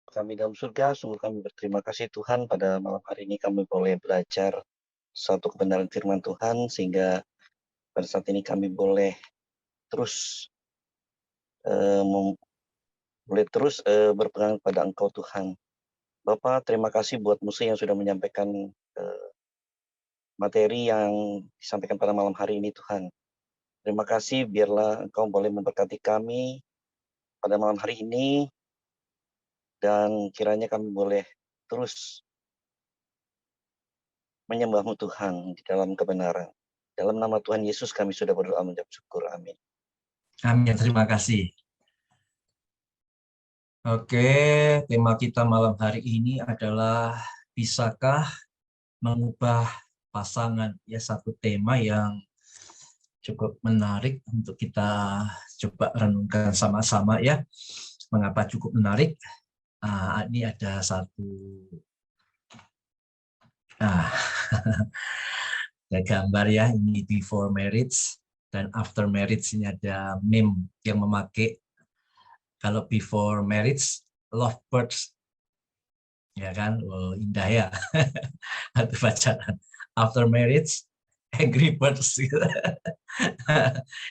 Kami dalam surga, sungguh kami berterima kasih Tuhan pada malam hari ini kami boleh belajar satu kebenaran firman Tuhan sehingga pada saat ini kami boleh terus eh, mem- berpegang pada Engkau Tuhan. Bapak, terima kasih buat Musa yang sudah menyampaikan eh, materi yang disampaikan pada malam hari ini Tuhan. Terima kasih, biarlah Engkau boleh memberkati kami pada malam hari ini dan kiranya kami boleh terus menyembah-Mu Tuhan di dalam kebenaran. Dalam nama Tuhan Yesus kami sudah berdoa mengucap syukur. Amin. Amin, terima kasih. Oke, tema kita malam hari ini adalah bisakah mengubah pasangan? Ya, satu tema yang cukup menarik untuk kita coba renungkan sama-sama ya. Mengapa cukup menarik? Ini ada satu ada gambar ya, ini before marriage dan after marriage. Ini ada meme yang memakai kalau before marriage lovebirds, ya kan, indah ya. Atau pacaran after marriage angry birds gitu.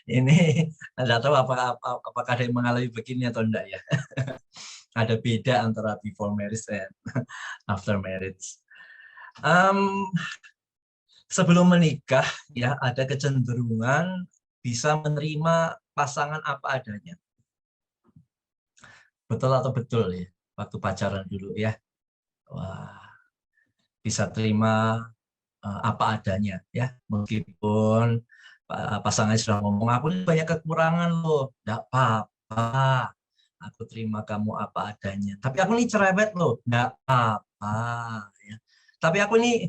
Ini tidak tahu apakah ada yang mengalami begini atau enggak ya. Ada beda antara before marriage dan after marriage. Sebelum menikah ya ada kecenderungan bisa menerima pasangan apa adanya. Betul atau betul ya? Waktu pacaran dulu ya. Wah, bisa terima apa adanya ya, meskipun pasangannya sudah ngomong aku ini banyak kekurangan loh, enggak apa-apa, aku terima kamu apa adanya, tapi aku ini cerewet loh, enggak apa-apa ya, tapi aku ini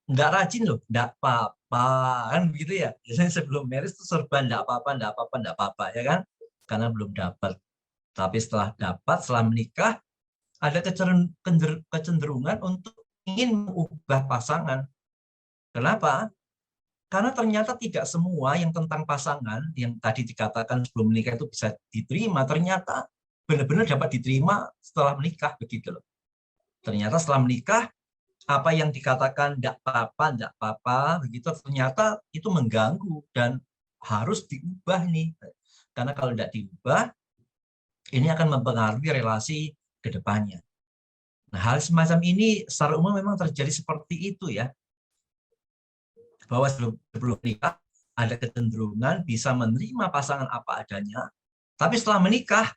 enggak rajin loh, enggak apa-apa, kan begitu ya. Biasanya sebelum marriage itu serba enggak apa-apa, enggak apa-apa, enggak apa-apa ya kan, karena belum dapat. Tapi setelah dapat, setelah menikah, ada kecenderungan untuk ingin mengubah pasangan. Kenapa? Karena ternyata tidak semua yang tentang pasangan yang tadi dikatakan sebelum menikah itu bisa diterima, ternyata benar-benar dapat diterima setelah menikah begitu loh. Ternyata setelah menikah apa yang dikatakan tidak apa-apa begitu ternyata itu mengganggu dan harus diubah nih. Karena kalau tidak diubah ini akan mempengaruhi relasi ke depannya. Nah, hal semacam ini secara umum memang terjadi seperti itu ya. Bahwa sebelum menikah ada kecenderungan bisa menerima pasangan apa adanya, tapi setelah menikah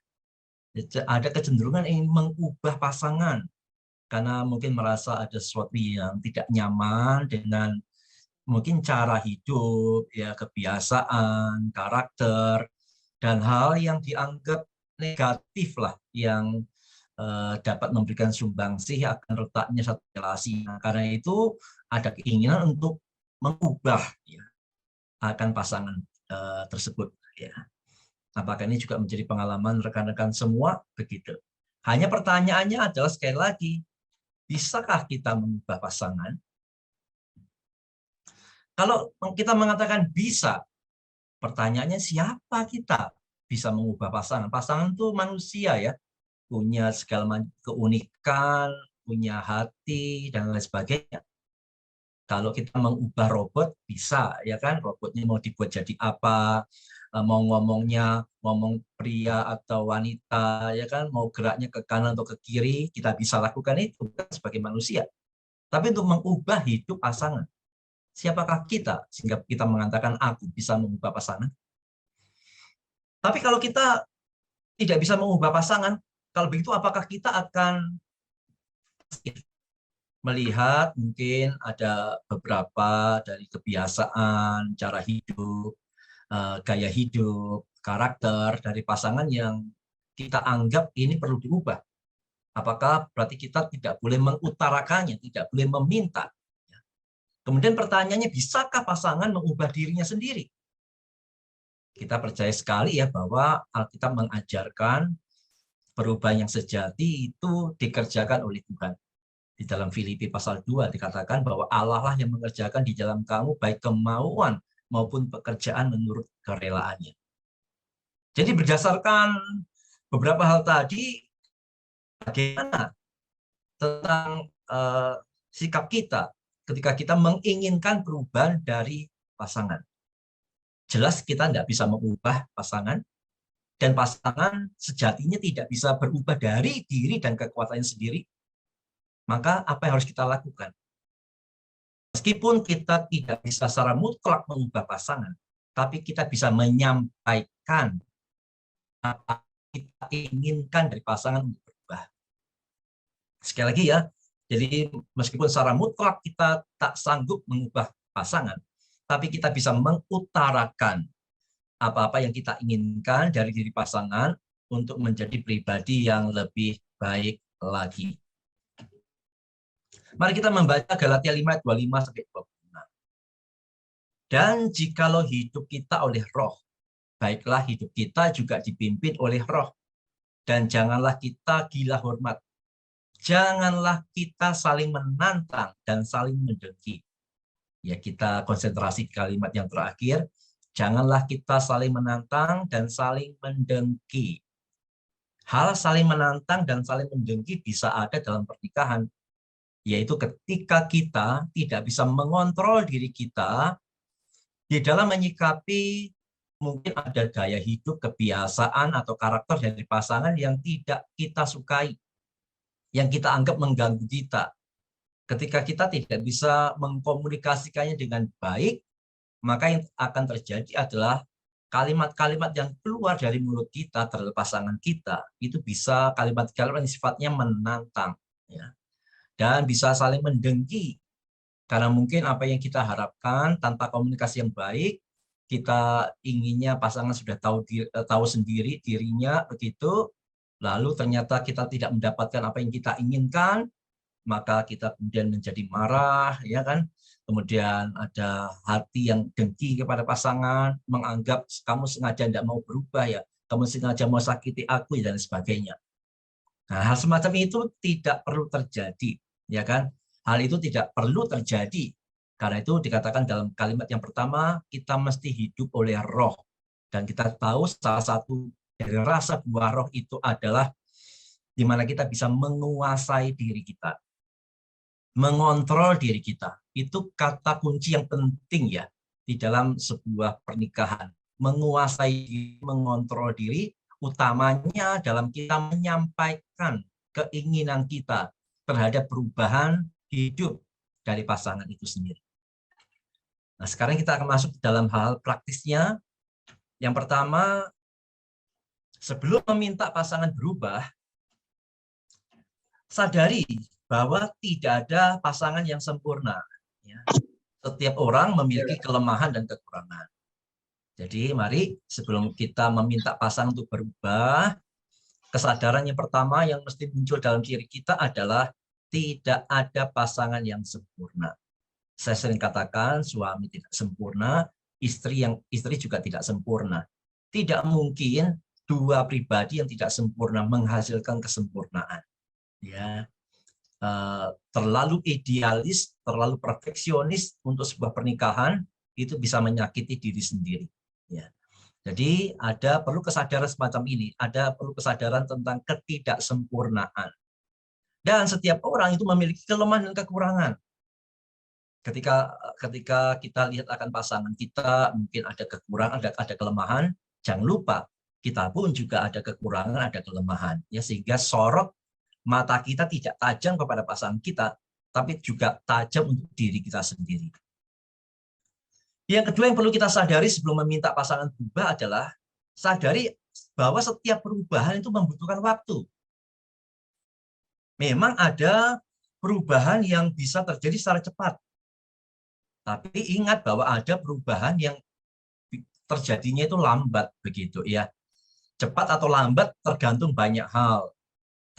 ada kecenderungan ingin mengubah pasangan karena mungkin merasa ada sesuatu yang tidak nyaman dengan mungkin cara hidup, ya kebiasaan, karakter, dan hal yang dianggap negatif lah yang dapat memberikan sumbangsih akan retaknya satu relasi. Nah, karena itu ada keinginan untuk mengubah ya, akan pasangan tersebut. Ya. Apakah ini juga menjadi pengalaman rekan-rekan semua? Begitu. Hanya pertanyaannya adalah sekali lagi, bisakah kita mengubah pasangan? Kalau kita mengatakan bisa, pertanyaannya siapa kita bisa mengubah pasangan? Pasangan itu manusia ya, punya segala keunikan, punya hati, dan lain sebagainya. Kalau kita mengubah robot bisa ya kan, robotnya mau dibuat jadi apa, mau ngomong pria atau wanita ya kan, mau geraknya ke kanan atau ke kiri, kita bisa lakukan itu kan sebagai manusia. Tapi untuk mengubah hidup pasangan, siapakah kita sehingga kita mengatakan aku bisa mengubah pasangan? Tapi kalau kita tidak bisa mengubah pasangan, kalau begitu apakah kita akan melihat mungkin ada beberapa dari kebiasaan, cara hidup, gaya hidup, karakter dari pasangan yang kita anggap ini perlu diubah. Apakah berarti kita tidak boleh mengutarakannya, tidak boleh meminta? Kemudian pertanyaannya, bisakah pasangan mengubah dirinya sendiri? Kita percaya sekali ya bahwa Alkitab mengajarkan perubahan yang sejati itu dikerjakan oleh Tuhan. Di dalam Filipi pasal 2 dikatakan bahwa Allah lah yang mengerjakan di dalam kamu baik kemauan maupun pekerjaan menurut kerelaannya. Jadi berdasarkan beberapa hal tadi, bagaimana tentang sikap kita ketika kita menginginkan perubahan dari pasangan. Jelas kita tidak bisa mengubah pasangan, dan pasangan sejatinya tidak bisa berubah dari diri dan kekuatannya sendiri. Maka apa yang harus kita lakukan? Meskipun kita tidak bisa secara mutlak mengubah pasangan, tapi kita bisa menyampaikan apa yang kita inginkan dari pasangan untuk berubah. Sekali lagi ya, jadi meskipun secara mutlak kita tak sanggup mengubah pasangan, tapi kita bisa mengutarakan apa-apa yang kita inginkan dari diri pasangan untuk menjadi pribadi yang lebih baik lagi. Mari kita membaca Galatia 5:25-26. Dan jikalau hidup kita oleh roh, baiklah hidup kita juga dipimpin oleh roh. Dan janganlah kita gila hormat. Janganlah kita saling menantang dan saling mendengki. Ya, kita konsentrasi kalimat yang terakhir. Janganlah kita saling menantang dan saling mendengki. Hal saling menantang dan saling mendengki bisa ada dalam pernikahan, yaitu ketika kita tidak bisa mengontrol diri kita di dalam menyikapi mungkin ada gaya hidup, kebiasaan, atau karakter dari pasangan yang tidak kita sukai, yang kita anggap mengganggu kita. Ketika kita tidak bisa mengkomunikasikannya dengan baik, maka yang akan terjadi adalah kalimat-kalimat yang keluar dari mulut kita terhadap pasangan kita itu bisa kalimat-kalimat yang sifatnya menantang, ya, dan bisa saling mendengki karena mungkin apa yang kita harapkan tanpa komunikasi yang baik, kita inginnya pasangan sudah tahu sendiri dirinya begitu, lalu ternyata kita tidak mendapatkan apa yang kita inginkan, maka kita kemudian menjadi marah, ya kan? Kemudian ada hati yang dengki kepada pasangan, menganggap kamu sengaja tidak mau berubah ya, kamu sengaja mau sakiti aku dan sebagainya. Nah, hal semacam itu tidak perlu terjadi, ya kan? Hal itu tidak perlu terjadi. Karena itu dikatakan dalam kalimat yang pertama, kita mesti hidup oleh roh. Dan kita tahu salah satu dari rasa buah roh itu adalah di mana kita bisa menguasai diri kita, mengontrol diri kita. Itu kata kunci yang penting ya di dalam sebuah pernikahan. Menguasai diri, mengontrol diri, utamanya dalam kita menyampaikan keinginan kita terhadap perubahan hidup dari pasangan itu sendiri. Nah, sekarang kita akan masuk dalam hal praktisnya. Yang pertama, sebelum meminta pasangan berubah, sadari bahwa tidak ada pasangan yang sempurna. Setiap orang memiliki kelemahan dan kekurangan. Jadi mari sebelum kita meminta pasangan untuk berubah, kesadaran yang pertama yang mesti muncul dalam diri kita adalah tidak ada pasangan yang sempurna. Saya sering katakan suami tidak sempurna, istri juga tidak sempurna. Tidak mungkin dua pribadi yang tidak sempurna menghasilkan kesempurnaan. Ya, terlalu idealis, terlalu perfeksionis untuk sebuah pernikahan itu bisa menyakiti diri sendiri. Ya. Jadi perlu kesadaran semacam ini, perlu kesadaran tentang ketidaksempurnaan. Dan setiap orang itu memiliki kelemahan dan kekurangan. Ketika kita lihat akan pasangan kita, mungkin ada kekurangan, ada kelemahan, jangan lupa kita pun juga ada kekurangan, ada kelemahan. Ya, sehingga sorot mata kita tidak tajam kepada pasangan kita, tapi juga tajam untuk diri kita sendiri. Yang kedua yang perlu kita sadari sebelum meminta pasangan berubah adalah sadari bahwa setiap perubahan itu membutuhkan waktu. Memang ada perubahan yang bisa terjadi secara cepat. Tapi ingat bahwa ada perubahan yang terjadinya itu lambat begitu ya. Cepat atau lambat tergantung banyak hal.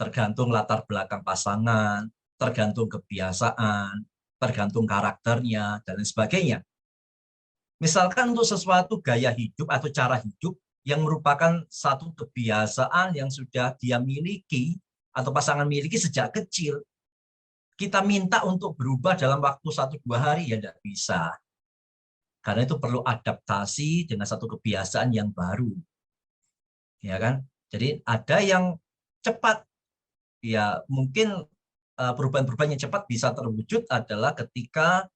Tergantung latar belakang pasangan, tergantung kebiasaan, tergantung karakternya, dan lain sebagainya. Misalkan untuk sesuatu gaya hidup atau cara hidup yang merupakan satu kebiasaan yang sudah dia miliki atau pasangan miliki sejak kecil, kita minta untuk berubah dalam waktu 1-2 hari ya tidak bisa. Karena itu perlu adaptasi dengan satu kebiasaan yang baru. Ya kan? Jadi ada yang cepat, ya mungkin perubahan-perubahan yang cepat bisa terwujud adalah ketika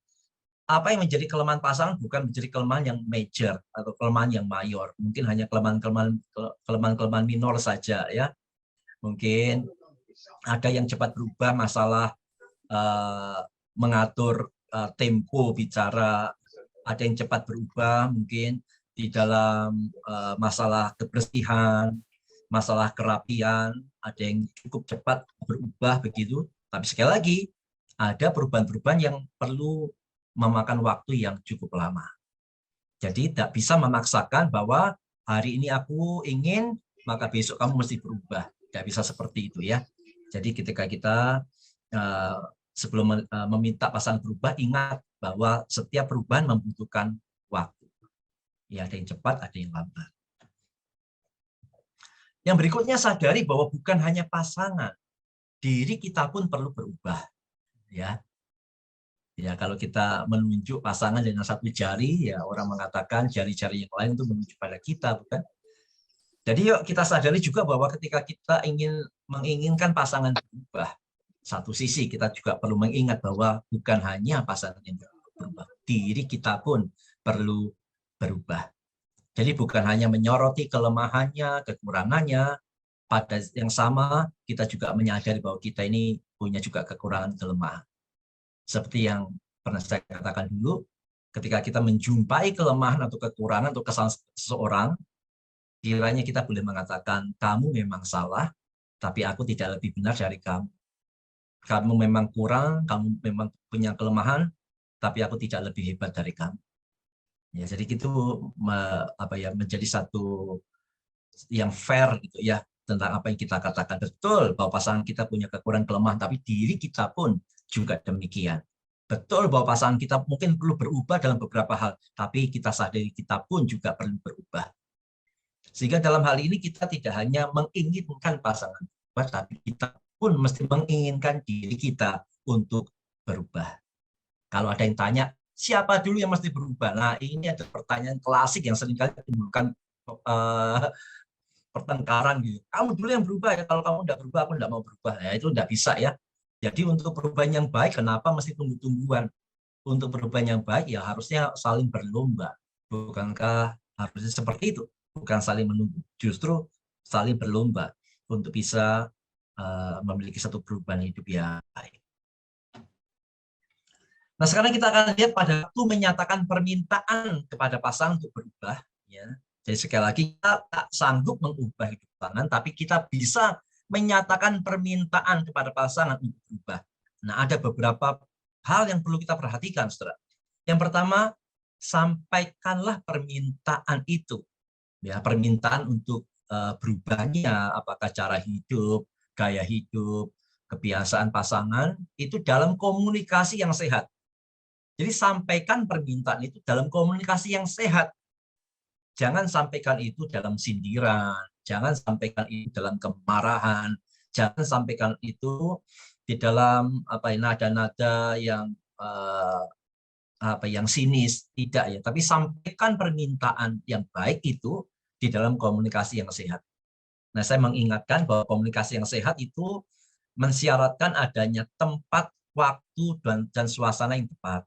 apa yang menjadi kelemahan pasangan bukan menjadi kelemahan yang major atau kelemahan yang mayor, mungkin hanya kelemahan-kelemahan minor saja ya. Mungkin ada yang cepat berubah masalah mengatur tempo bicara, ada yang cepat berubah mungkin di dalam masalah kebersihan, masalah kerapian, ada yang cukup cepat berubah begitu. Tapi sekali lagi, ada perubahan-perubahan yang perlu memakan waktu yang cukup lama. Jadi tidak bisa memaksakan bahwa hari ini aku ingin, maka besok kamu mesti berubah. Tidak bisa seperti itu ya. Jadi ketika kita sebelum meminta pasangan berubah, ingat bahwa setiap perubahan membutuhkan waktu. Ya, ada yang cepat, ada yang lambat. Yang berikutnya, sadari bahwa bukan hanya pasangan, diri kita pun perlu berubah. Ya, ya kalau kita menunjuk pasangan dengan satu jari, ya orang mengatakan jari-jari yang lain itu menunjuk pada kita, bukan? Jadi yuk kita sadari juga bahwa ketika kita menginginkan pasangan berubah, satu sisi kita juga perlu mengingat bahwa bukan hanya pasangan yang berubah, diri kita pun perlu berubah. Jadi bukan hanya menyoroti kelemahannya, kekurangannya, pada yang sama kita juga menyadari bahwa kita ini punya juga kekurangan kelemahan. Seperti yang pernah saya katakan dulu, ketika kita menjumpai kelemahan atau kekurangan atau kesalahan seseorang, kiranya kita boleh mengatakan, kamu memang salah, tapi aku tidak lebih benar dari kamu. Kamu memang kurang, kamu memang punya kelemahan, tapi aku tidak lebih hebat dari kamu. Ya, jadi itu menjadi satu yang fair gitu ya tentang apa yang kita katakan. Betul bahwa pasangan kita punya kekurangan kelemahan, tapi diri kita pun juga demikian. Betul bahwa pasangan kita mungkin perlu berubah dalam beberapa hal, tapi kita sadari kita pun juga perlu berubah. Sehingga dalam hal ini kita tidak hanya menginginkan pasangan berubah, tapi kita pun mesti menginginkan diri kita untuk berubah. Kalau ada yang tanya, siapa dulu yang mesti berubah? Nah, ini ada pertanyaan klasik yang seringkali menimbulkan pertengkaran gitu. Kamu dulu yang berubah ya, kalau kamu tidak berubah, aku tidak mau berubah. Ya, itu tidak bisa ya. Jadi untuk perubahan yang baik, kenapa mesti tunggu-tungguan? Untuk perubahan yang baik, ya harusnya saling berlomba. Bukankah harusnya seperti itu? Bukan saling menunggu. Justru saling berlomba untuk bisa memiliki satu perubahan hidup yang baik. Nah, sekarang kita akan lihat pada waktu menyatakan permintaan kepada pasangan untuk berubah. Ya. Jadi sekali lagi, kita tak sanggup mengubah hidup pasangan, tapi kita bisa menyatakan permintaan kepada pasangan untuk berubah. Nah, ada beberapa hal yang perlu kita perhatikan, saudara. Yang pertama, sampaikanlah permintaan itu. Ya, permintaan untuk berubahnya, apakah cara hidup, gaya hidup, kebiasaan pasangan, itu dalam komunikasi yang sehat. Jadi sampaikan permintaan itu dalam komunikasi yang sehat. Jangan sampaikan itu dalam sindiran, jangan sampaikan itu dalam kemarahan, jangan sampaikan itu di dalam nada-nada yang yang sinis, tidak ya. Tapi sampaikan permintaan yang baik itu di dalam komunikasi yang sehat. Nah, saya mengingatkan bahwa komunikasi yang sehat itu mensyaratkan adanya tempat, waktu, dan suasana yang tepat.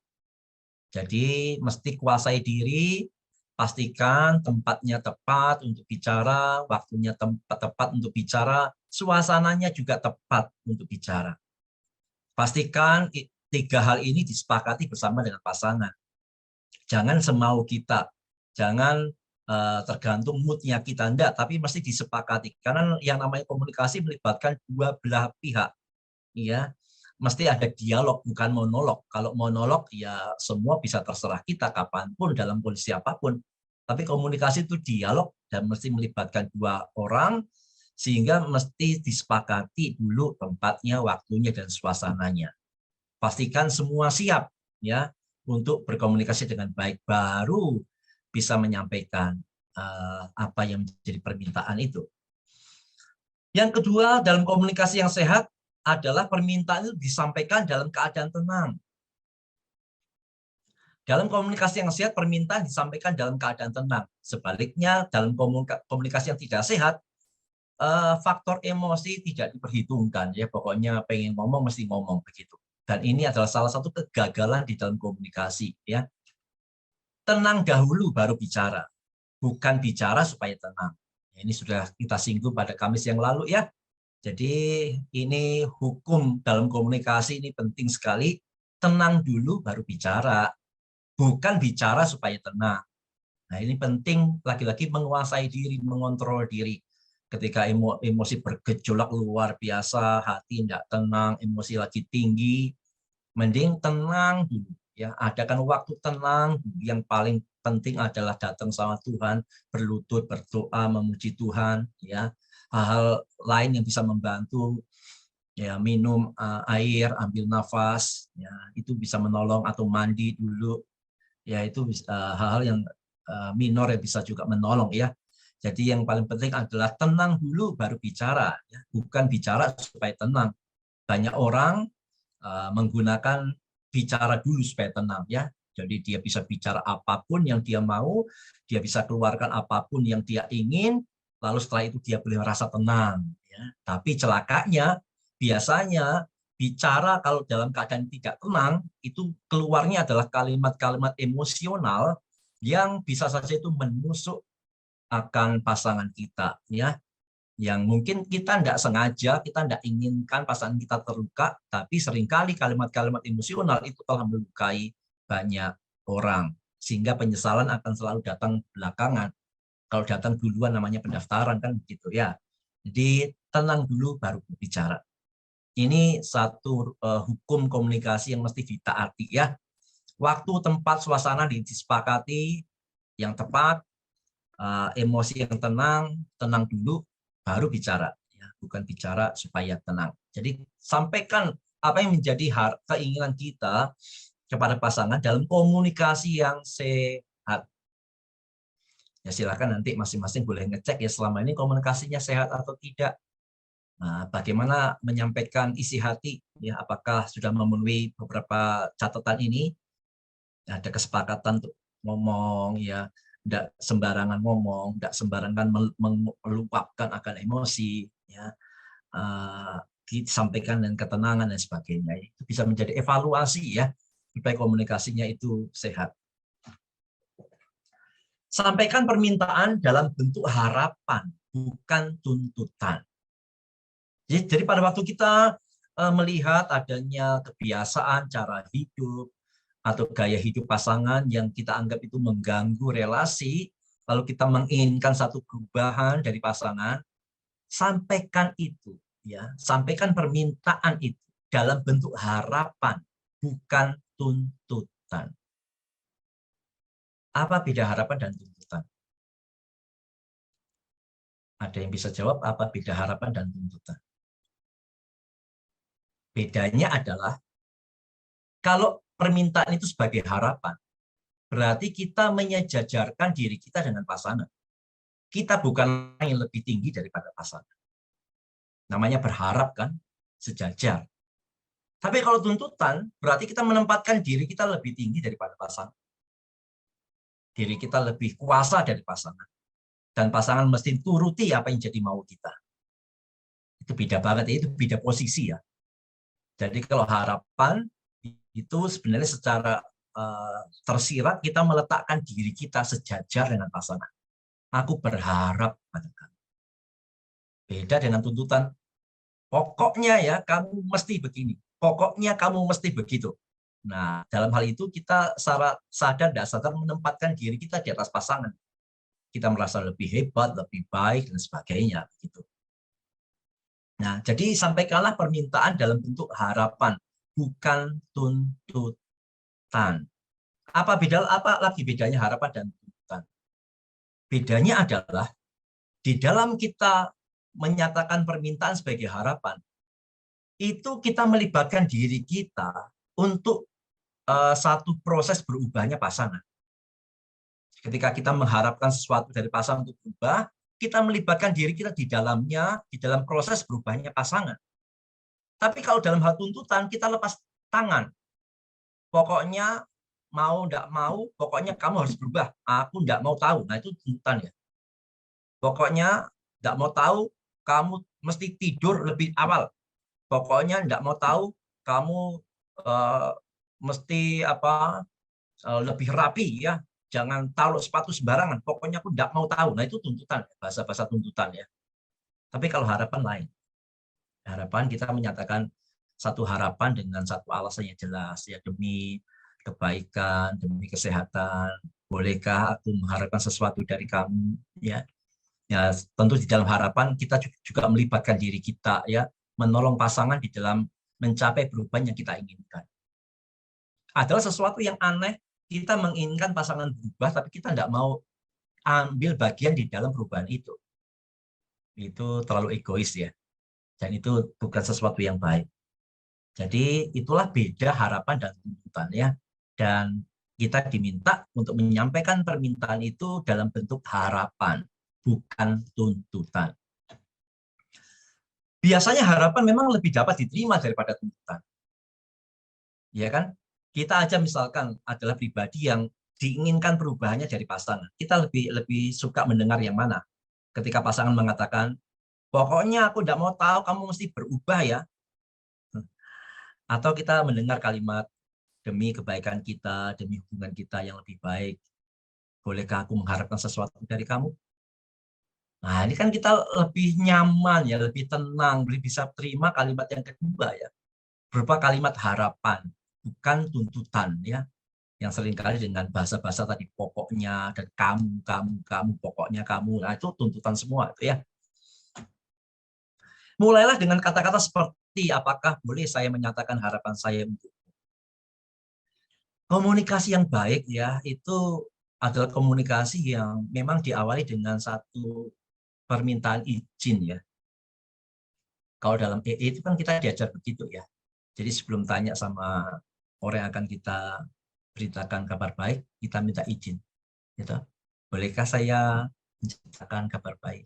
Jadi mesti kuasai diri, pastikan tempatnya tepat untuk bicara, waktunya tepat untuk bicara, suasananya juga tepat untuk bicara. Pastikan 3 hal ini disepakati bersama dengan pasangan. Jangan semau kita, jangan tergantung moodnya kita, enggak, tapi mesti disepakati. Karena yang namanya komunikasi melibatkan dua belah pihak. Ya, mesti ada dialog, bukan monolog. Kalau monolog ya semua bisa terserah kita kapanpun dalam kondisi apapun. Tapi komunikasi itu dialog dan mesti melibatkan 2 orang, sehingga mesti disepakati dulu tempatnya, waktunya, dan suasananya. Pastikan semua siap ya untuk berkomunikasi dengan baik, baru bisa menyampaikan apa yang menjadi permintaan itu. Yang kedua, dalam komunikasi yang sehat adalah permintaan itu disampaikan dalam keadaan tenang. Dalam komunikasi yang sehat, permintaan disampaikan dalam keadaan tenang. Sebaliknya, dalam komunikasi yang tidak sehat, faktor emosi tidak diperhitungkan ya, pokoknya pengen ngomong mesti ngomong begitu. Dan ini adalah salah satu kegagalan di dalam komunikasi ya. Tenang dahulu baru bicara, bukan bicara supaya tenang. Ini sudah kita singgung pada Kamis yang lalu ya. Jadi ini hukum dalam komunikasi ini penting sekali. Tenang dulu baru bicara, bukan bicara supaya tenang. Nah ini penting, lagi-lagi menguasai diri, mengontrol diri. Ketika emosi bergejolak luar biasa, hati tidak tenang, emosi lagi tinggi, mending tenang dulu. Ya, adakan waktu tenang. Yang paling penting adalah datang sama Tuhan, berlutut, berdoa, memuji Tuhan. Ya, hal-hal lain yang bisa membantu, ya minum air, ambil nafas, ya itu bisa menolong, atau mandi dulu. Ya itu hal-hal yang minor yang bisa juga menolong ya. Jadi yang paling penting adalah tenang dulu baru bicara, ya. Bukan bicara supaya tenang. Banyak orang menggunakan bicara dulu supaya tenang ya. Jadi dia bisa bicara apapun yang dia mau, dia bisa keluarkan apapun yang dia ingin, lalu setelah itu dia boleh merasa tenang. Ya. Tapi celakanya biasanya bicara kalau dalam keadaan tidak tenang, itu keluarnya adalah kalimat-kalimat emosional yang bisa saja itu menusuk akan pasangan kita, ya, yang mungkin kita tidak sengaja, kita tidak inginkan pasangan kita terluka, tapi seringkali kalimat-kalimat emosional itu telah melukai banyak orang, sehingga penyesalan akan selalu datang belakangan. Kalau datang duluan namanya pendaftaran kan begitu ya. Jadi tenang dulu baru berbicara. Ini satu hukum komunikasi yang mesti ditaati ya. Waktu, tempat, suasana disepakati yang tepat, emosi yang tenang, tenang dulu, baru bicara. Ya, bukan bicara supaya tenang. Jadi sampaikan apa yang menjadi keinginan kita kepada pasangan dalam komunikasi yang sehat. Ya silakan nanti masing-masing boleh ngecek ya selama ini komunikasinya sehat atau tidak. Nah, bagaimana menyampaikan isi hati? Ya, apakah sudah memenuhi beberapa catatan ini? Ada kesepakatan untuk ngomong ya, tidak sembarangan ngomong, tidak sembarangan meluapkan akan emosi, ya, disampaikan dengan ketenangan dan sebagainya. Itu bisa menjadi evaluasi ya, supaya komunikasinya itu sehat. Sampaikan permintaan dalam bentuk harapan, bukan tuntutan. Jadi pada waktu kita melihat adanya kebiasaan, cara hidup, atau gaya hidup pasangan yang kita anggap itu mengganggu relasi, lalu kita menginginkan satu perubahan dari pasangan, sampaikan itu, ya, sampaikan permintaan itu dalam bentuk harapan, bukan tuntutan. Apa beda harapan dan tuntutan? Ada yang bisa jawab apa beda harapan dan tuntutan? Bedanya adalah kalau permintaan itu sebagai harapan, berarti kita menyejajarkan diri kita dengan pasangan. Kita bukan yang lebih tinggi daripada pasangan. Namanya berharap kan, sejajar. Tapi kalau tuntutan, berarti kita menempatkan diri kita lebih tinggi daripada pasangan. Diri kita lebih kuasa dari pasangan. Dan pasangan mesti turuti apa yang jadi mau kita. Itu beda banget, itu beda posisi ya. Jadi kalau harapan, itu sebenarnya secara tersirat kita meletakkan diri kita sejajar dengan pasangan. Aku berharap pada kamu. Beda dengan tuntutan. Pokoknya ya kamu mesti begini. Pokoknya kamu mesti begitu. Nah, dalam hal itu kita secara sadar dan sadar menempatkan diri kita di atas pasangan. Kita merasa lebih hebat, lebih baik, dan sebagainya. Gitu. Nah, jadi sampaikanlah permintaan dalam bentuk harapan, bukan tuntutan. Apa lagi bedanya harapan dan tuntutan? Bedanya adalah di dalam kita menyatakan permintaan sebagai harapan, itu kita melibatkan diri kita untuk satu proses berubahnya pasangan. Ketika kita mengharapkan sesuatu dari pasangan untuk berubah, kita melibatkan diri kita di dalamnya, di dalam proses berubahnya pasangan. Tapi kalau dalam hal tuntutan, kita lepas tangan. Pokoknya mau enggak mau, pokoknya kamu harus berubah. Aku enggak mau tahu. Nah, itu tuntutan ya. Pokoknya enggak mau tahu, kamu mesti tidur lebih awal. Pokoknya enggak mau tahu kamu mesti lebih rapi ya. Jangan taruh sepatu sembarangan. Pokoknya aku enggak mau tahu. Nah, itu tuntutan, bahasa-bahasa tuntutan ya. Tapi kalau harapan lain. Harapan kita menyatakan satu harapan dengan satu alasan yang jelas ya, demi kebaikan, demi kesehatan. Bolehkah aku mengharapkan sesuatu dari kamu ya? Ya, tentu di dalam harapan kita juga melibatkan diri kita ya, menolong pasangan di dalam mencapai perubahan yang kita inginkan. Adalah sesuatu yang aneh, kita menginginkan pasangan berubah, tapi kita tidak mau ambil bagian di dalam perubahan itu. Itu terlalu egois ya, dan itu bukan sesuatu yang baik. Jadi itulah beda harapan dan tuntutan ya. Dan kita diminta untuk menyampaikan permintaan itu dalam bentuk harapan, bukan tuntutan. Biasanya harapan memang lebih dapat diterima daripada tuntutan. Ya kan? Kita aja misalkan adalah pribadi yang diinginkan perubahannya dari pasangan. Kita lebih suka mendengar yang mana? Ketika pasangan mengatakan, pokoknya aku tidak mau tahu, kamu mesti berubah ya. Atau kita mendengar kalimat, demi kebaikan kita, demi hubungan kita yang lebih baik, bolehkah aku mengharapkan sesuatu dari kamu? Nah, ini kan kita lebih nyaman ya, lebih tenang, lebih bisa terima kalimat yang kedua ya, berupa kalimat harapan, bukan tuntutan ya, yang seringkali dengan bahasa-bahasa tadi pokoknya dan kamu, pokoknya kamu, nah itu tuntutan semua itu ya. Mulailah dengan kata-kata seperti, apakah boleh saya menyatakan harapan saya untuk komunikasi yang baik ya, itu adalah komunikasi yang memang diawali dengan satu permintaan izin ya. Kalau dalam EE itu kan kita diajar begitu ya. Jadi sebelum tanya sama orang yang akan kita beritakan kabar baik, kita minta izin. Gitu. Bolehkah saya menceritakan kabar baik?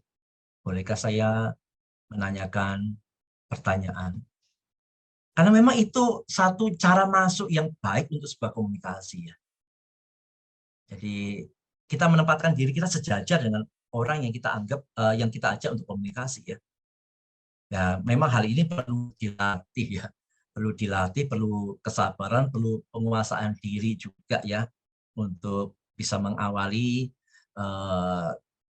Bolehkah saya menanyakan pertanyaan? Karena memang itu satu cara masuk yang baik untuk sebuah komunikasi ya. Jadi kita menempatkan diri kita sejajar dengan orang yang kita anggap, yang kita ajak untuk komunikasi ya. Ya, memang hal ini perlu dilatih ya, perlu kesabaran, perlu penguasaan diri juga ya, untuk bisa mengawali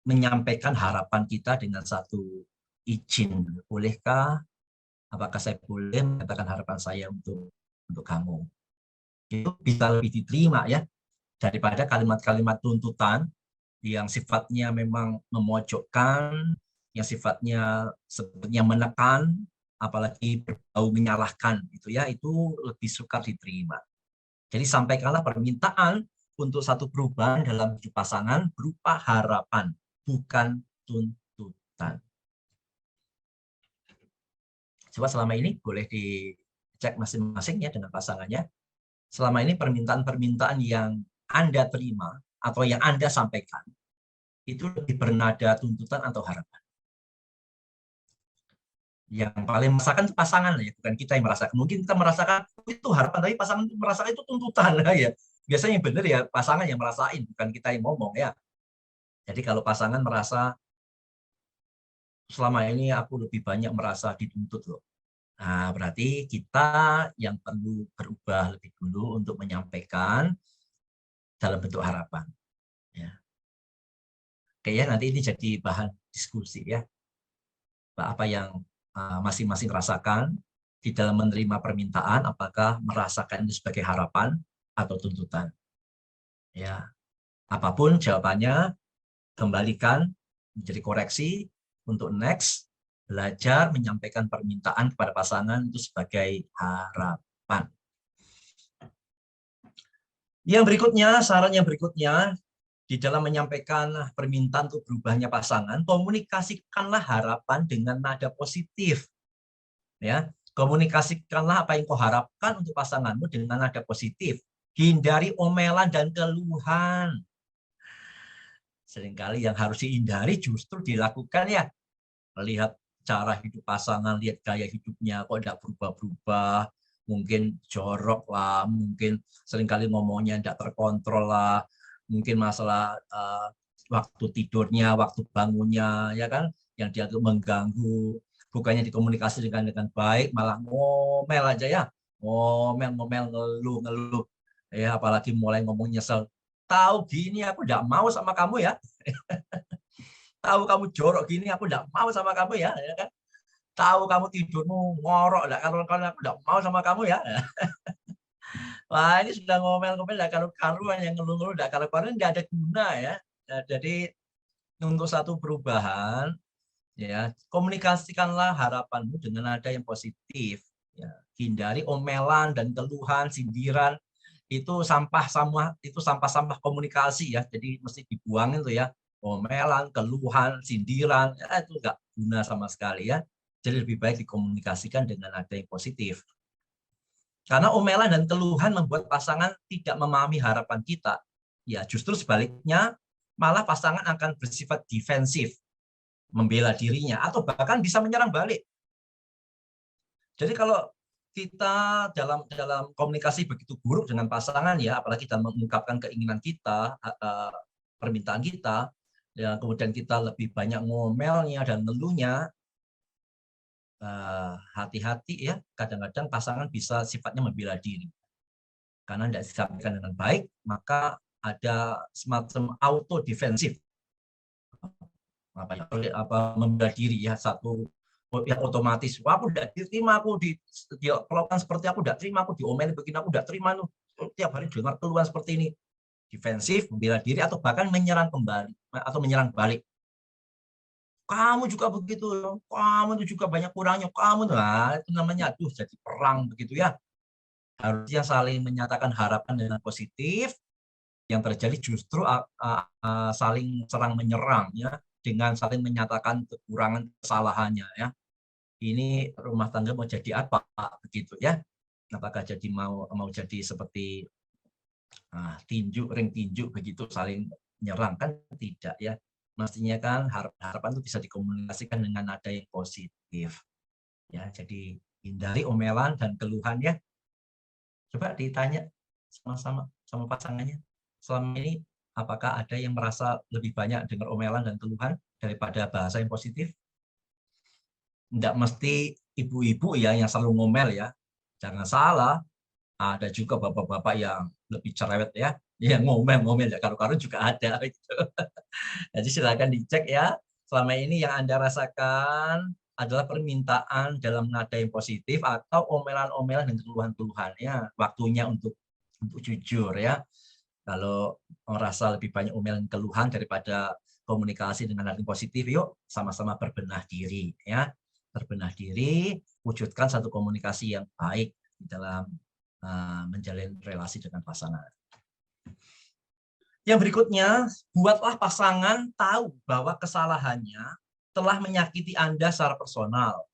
menyampaikan harapan kita dengan satu izin. Bolehkah? Apakah saya boleh mengatakan harapan saya untuk kamu? Itu bisa lebih diterima ya, daripada kalimat-kalimat tuntutan yang sifatnya memang memojokkan, yang sifatnya sebenarnya menekan, apalagi berbau menyalahkan, itu lebih sukar diterima. Jadi sampaikanlah permintaan untuk satu perubahan dalam hidup pasangan berupa harapan, bukan tuntutan. Coba selama ini boleh dicek masing-masing ya dengan pasangannya. Selama ini permintaan-permintaan yang Anda terima atau yang Anda sampaikan, itu lebih bernada tuntutan atau harapan. Yang paling merasakan itu pasangan ya, bukan kita yang merasakan. Mungkin kita merasakan itu harapan, tapi pasangan itu merasakan itu tuntutan ya. Biasanya yang benar ya pasangan yang merasain, bukan kita yang ngomong ya. Jadi kalau pasangan merasa selama ini aku lebih banyak merasa dituntut loh. Nah, berarti kita yang perlu berubah lebih dulu untuk menyampaikan dalam bentuk harapan. Ya. Oke ya, nanti ini jadi bahan diskusi ya. Apa yang masing-masing rasakan di dalam menerima permintaan, apakah merasakan itu sebagai harapan atau tuntutan. Ya, apapun jawabannya, kembalikan menjadi koreksi untuk next, belajar menyampaikan permintaan kepada pasangan itu sebagai harapan. Yang berikutnya, saran yang berikutnya, di dalam menyampaikan permintaan untuk berubahnya pasangan, komunikasikanlah harapan dengan nada positif. Ya, komunikasikanlah apa yang kau harapkan untuk pasanganmu dengan nada positif. Hindari omelan dan keluhan. Seringkali yang harus dihindari justru dilakukan ya. Melihat cara hidup pasangan, lihat gaya hidupnya, kok tidak berubah-berubah. Mungkin jorok lah, mungkin seringkali ngomongnya tidak terkontrol lah. Mungkin masalah waktu tidurnya, waktu bangunnya, ya kan? yang dia tuh mengganggu, bukannya dikomunikasi dengan baik, malah ngomel aja ya, ngomel, ngeluh, ya apalagi mulai ngomong nyesel. Tahu gini aku tidak mau sama kamu ya, tahu kamu jorok gini aku tidak mau sama kamu ya, ya kan? Tahu kamu tidurmu ngorok, kalau aku tidak mau sama kamu ya. Wah, ini sudah ngomel-ngomel, tidak karu-karuan, yang ngeluh-ngeluh, tidak karu-karuan, nggak ada guna ya. Nah, jadi untuk satu perubahan, ya komunikasikanlah harapanmu dengan nada yang positif. Ya, hindari omelan dan keluhan, sindiran, itu sampah-sampah komunikasi ya. Jadi mesti dibuang itu ya. Omelan, keluhan, sindiran, ya, itu nggak guna sama sekali ya. Jadi lebih baik dikomunikasikan dengan nada yang positif. Karena omelan dan keluhan membuat pasangan tidak memahami harapan kita. Ya, justru sebaliknya, malah pasangan akan bersifat defensif, membela dirinya, atau bahkan bisa menyerang balik. Jadi kalau kita dalam komunikasi begitu buruk dengan pasangan ya, apalagi kita mengungkapkan keinginan kita, permintaan kita, ya kemudian kita lebih banyak ngomelnya dan ngeluhnya, hati-hati ya, kadang-kadang pasangan bisa sifatnya membela diri. Karena tidak disampaikan dengan baik, maka ada semacam auto defensif, membela diri ya, satu yang otomatis, wah aku tidak diterima, aku diperlakukan seperti aku tidak terima, aku diomelin begini, aku tidak terima, tiap hari dengar keluhan seperti ini. Defensif, membela diri, atau bahkan menyerang kembali atau menyerang balik. Kamu juga begitu, kamu itu juga banyak kurangnya, kamu, nah itu namanya aduh jadi perang begitu ya. Harusnya saling menyatakan harapan dengan positif, yang terjadi justru saling serang menyerang ya, dengan saling menyatakan kekurangan kesalahannya ya. Ini rumah tangga mau jadi apa begitu ya? Apakah jadi mau jadi seperti ring tinju begitu saling menyerang, kan tidak ya. Mestinya kan harapan itu bisa dikomunikasikan dengan nada yang positif ya. Jadi hindari omelan dan keluhan ya. Coba ditanya sama-sama sama pasangannya, selama ini apakah ada yang merasa lebih banyak dengar omelan dan keluhan daripada bahasa yang positif? Tidak mesti ibu-ibu ya yang selalu ngomel ya. Jangan salah, ada juga bapak-bapak yang lebih cerewet ya, yang ngomel-ngomel ya, karu-karu juga ada. Gitu. Jadi silakan dicek ya, selama ini yang Anda rasakan adalah permintaan dalam nada yang positif atau omelan-omelan dan keluhan-keluhan ya. Waktunya untuk jujur ya. Kalau merasa lebih banyak omelan keluhan daripada komunikasi dengan nada positif, yuk sama-sama berbenah diri ya. Berbenah diri, wujudkan satu komunikasi yang baik di dalam menjalin relasi dengan pasangan. Yang berikutnya, buatlah pasangan tahu bahwa kesalahannya telah menyakiti Anda secara personal.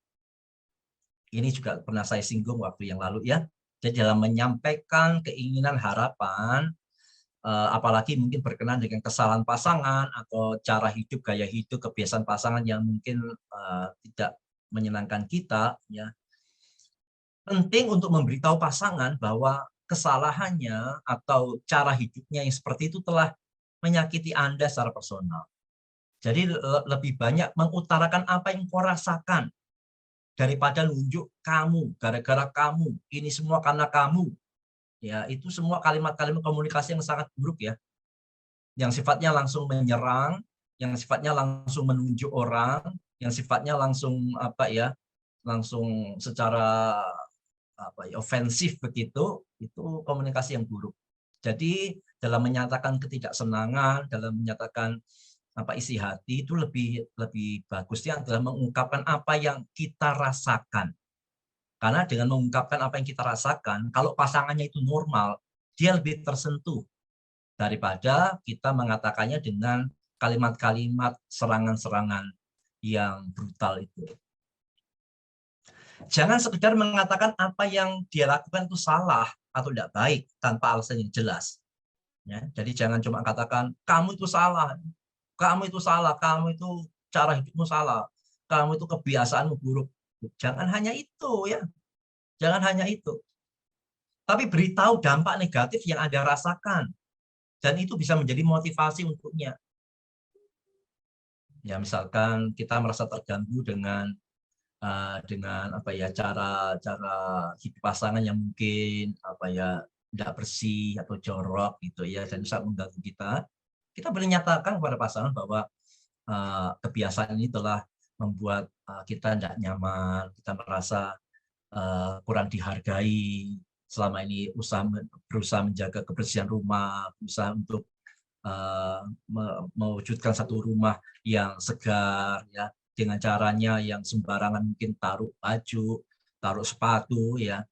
Ini juga pernah saya singgung waktu yang lalu ya. Jadi dalam menyampaikan keinginan harapan, apalagi mungkin berkenaan dengan kesalahan pasangan atau cara hidup, gaya hidup, kebiasaan pasangan yang mungkin tidak menyenangkan kita, ya penting untuk memberitahu pasangan bahwa kesalahannya atau cara hidupnya yang seperti itu telah menyakiti Anda secara personal. Jadi lebih banyak mengutarakan apa yang kau rasakan daripada nunjuk kamu, gara-gara kamu, ini semua karena kamu. Ya, itu semua kalimat-kalimat komunikasi yang sangat buruk ya. Yang sifatnya langsung menyerang, yang sifatnya langsung menunjuk orang, yang sifatnya langsung langsung secara ofensif begitu, itu komunikasi yang buruk. Jadi dalam menyatakan ketidaksenangan, dalam menyatakan isi hati itu lebih bagusnya adalah mengungkapkan apa yang kita rasakan. Karena dengan mengungkapkan apa yang kita rasakan, kalau pasangannya itu normal, dia lebih tersentuh daripada kita mengatakannya dengan kalimat-kalimat serangan-serangan yang brutal itu. Jangan sekedar mengatakan apa yang dia lakukan itu salah atau tidak baik tanpa alasan yang jelas. Ya, jadi jangan cuma katakan kamu itu salah, kamu itu salah, kamu itu cara hidupmu salah, kamu itu kebiasaanmu buruk. Jangan hanya itu ya, jangan hanya itu. Tapi beritahu dampak negatif yang Anda rasakan dan itu bisa menjadi motivasi untuknya. Ya, misalkan kita merasa terganggu dengan apa ya, cara hidup pasangan yang mungkin apa ya, tidak bersih atau jorok gitu ya, dan bisa mengganggu kita boleh nyatakan kepada pasangan bahwa kebiasaan ini telah membuat kita tidak nyaman, kita merasa kurang dihargai, selama ini berusaha menjaga kebersihan rumah, berusaha untuk mewujudkan satu rumah yang segar ya, dengan caranya yang sembarangan, mungkin taruh baju, taruh sepatu ya.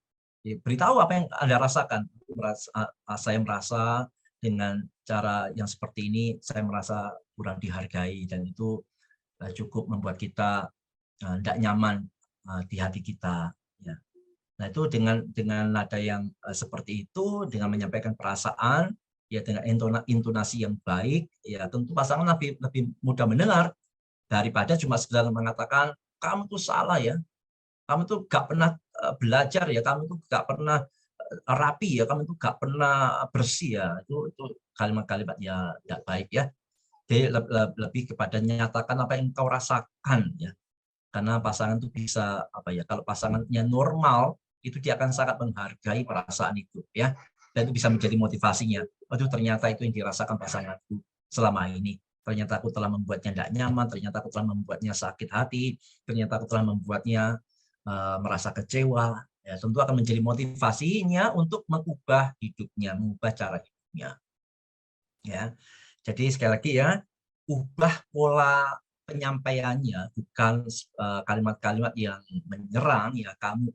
Beritahu apa yang Anda rasakan. Saya merasa dengan cara yang seperti ini saya merasa kurang dihargai, dan itu cukup membuat kita tidak nyaman di hati kita ya. Nah, itu dengan nada yang seperti itu, dengan menyampaikan perasaan, ya dengan intonasi yang baik, ya tentu pasangan lebih lebih mudah mendengar daripada cuma sekedar mengatakan, kamu tuh salah ya, kamu tuh gak pernah belajar ya, kamu tuh gak pernah rapi ya, kamu tuh gak pernah bersih ya. Itu kalimat-kalimat ya tidak baik ya. Jadi lebih kepada nyatakan apa yang kau rasakan ya. Karena pasangan itu bisa apa ya, kalau pasangannya normal itu dia akan sangat menghargai perasaan itu ya, dan itu bisa menjadi motivasinya. Waduh, ternyata itu yang dirasakan pasanganku selama ini, ternyata aku telah membuatnya tidak nyaman, ternyata aku telah membuatnya sakit hati, ternyata aku telah membuatnya merasa kecewa ya. Tentu akan menjadi motivasinya untuk mengubah hidupnya, mengubah cara hidupnya ya. Jadi sekali lagi ya, ubah pola penyampaiannya, bukan kalimat-kalimat yang menyerang ya, kamu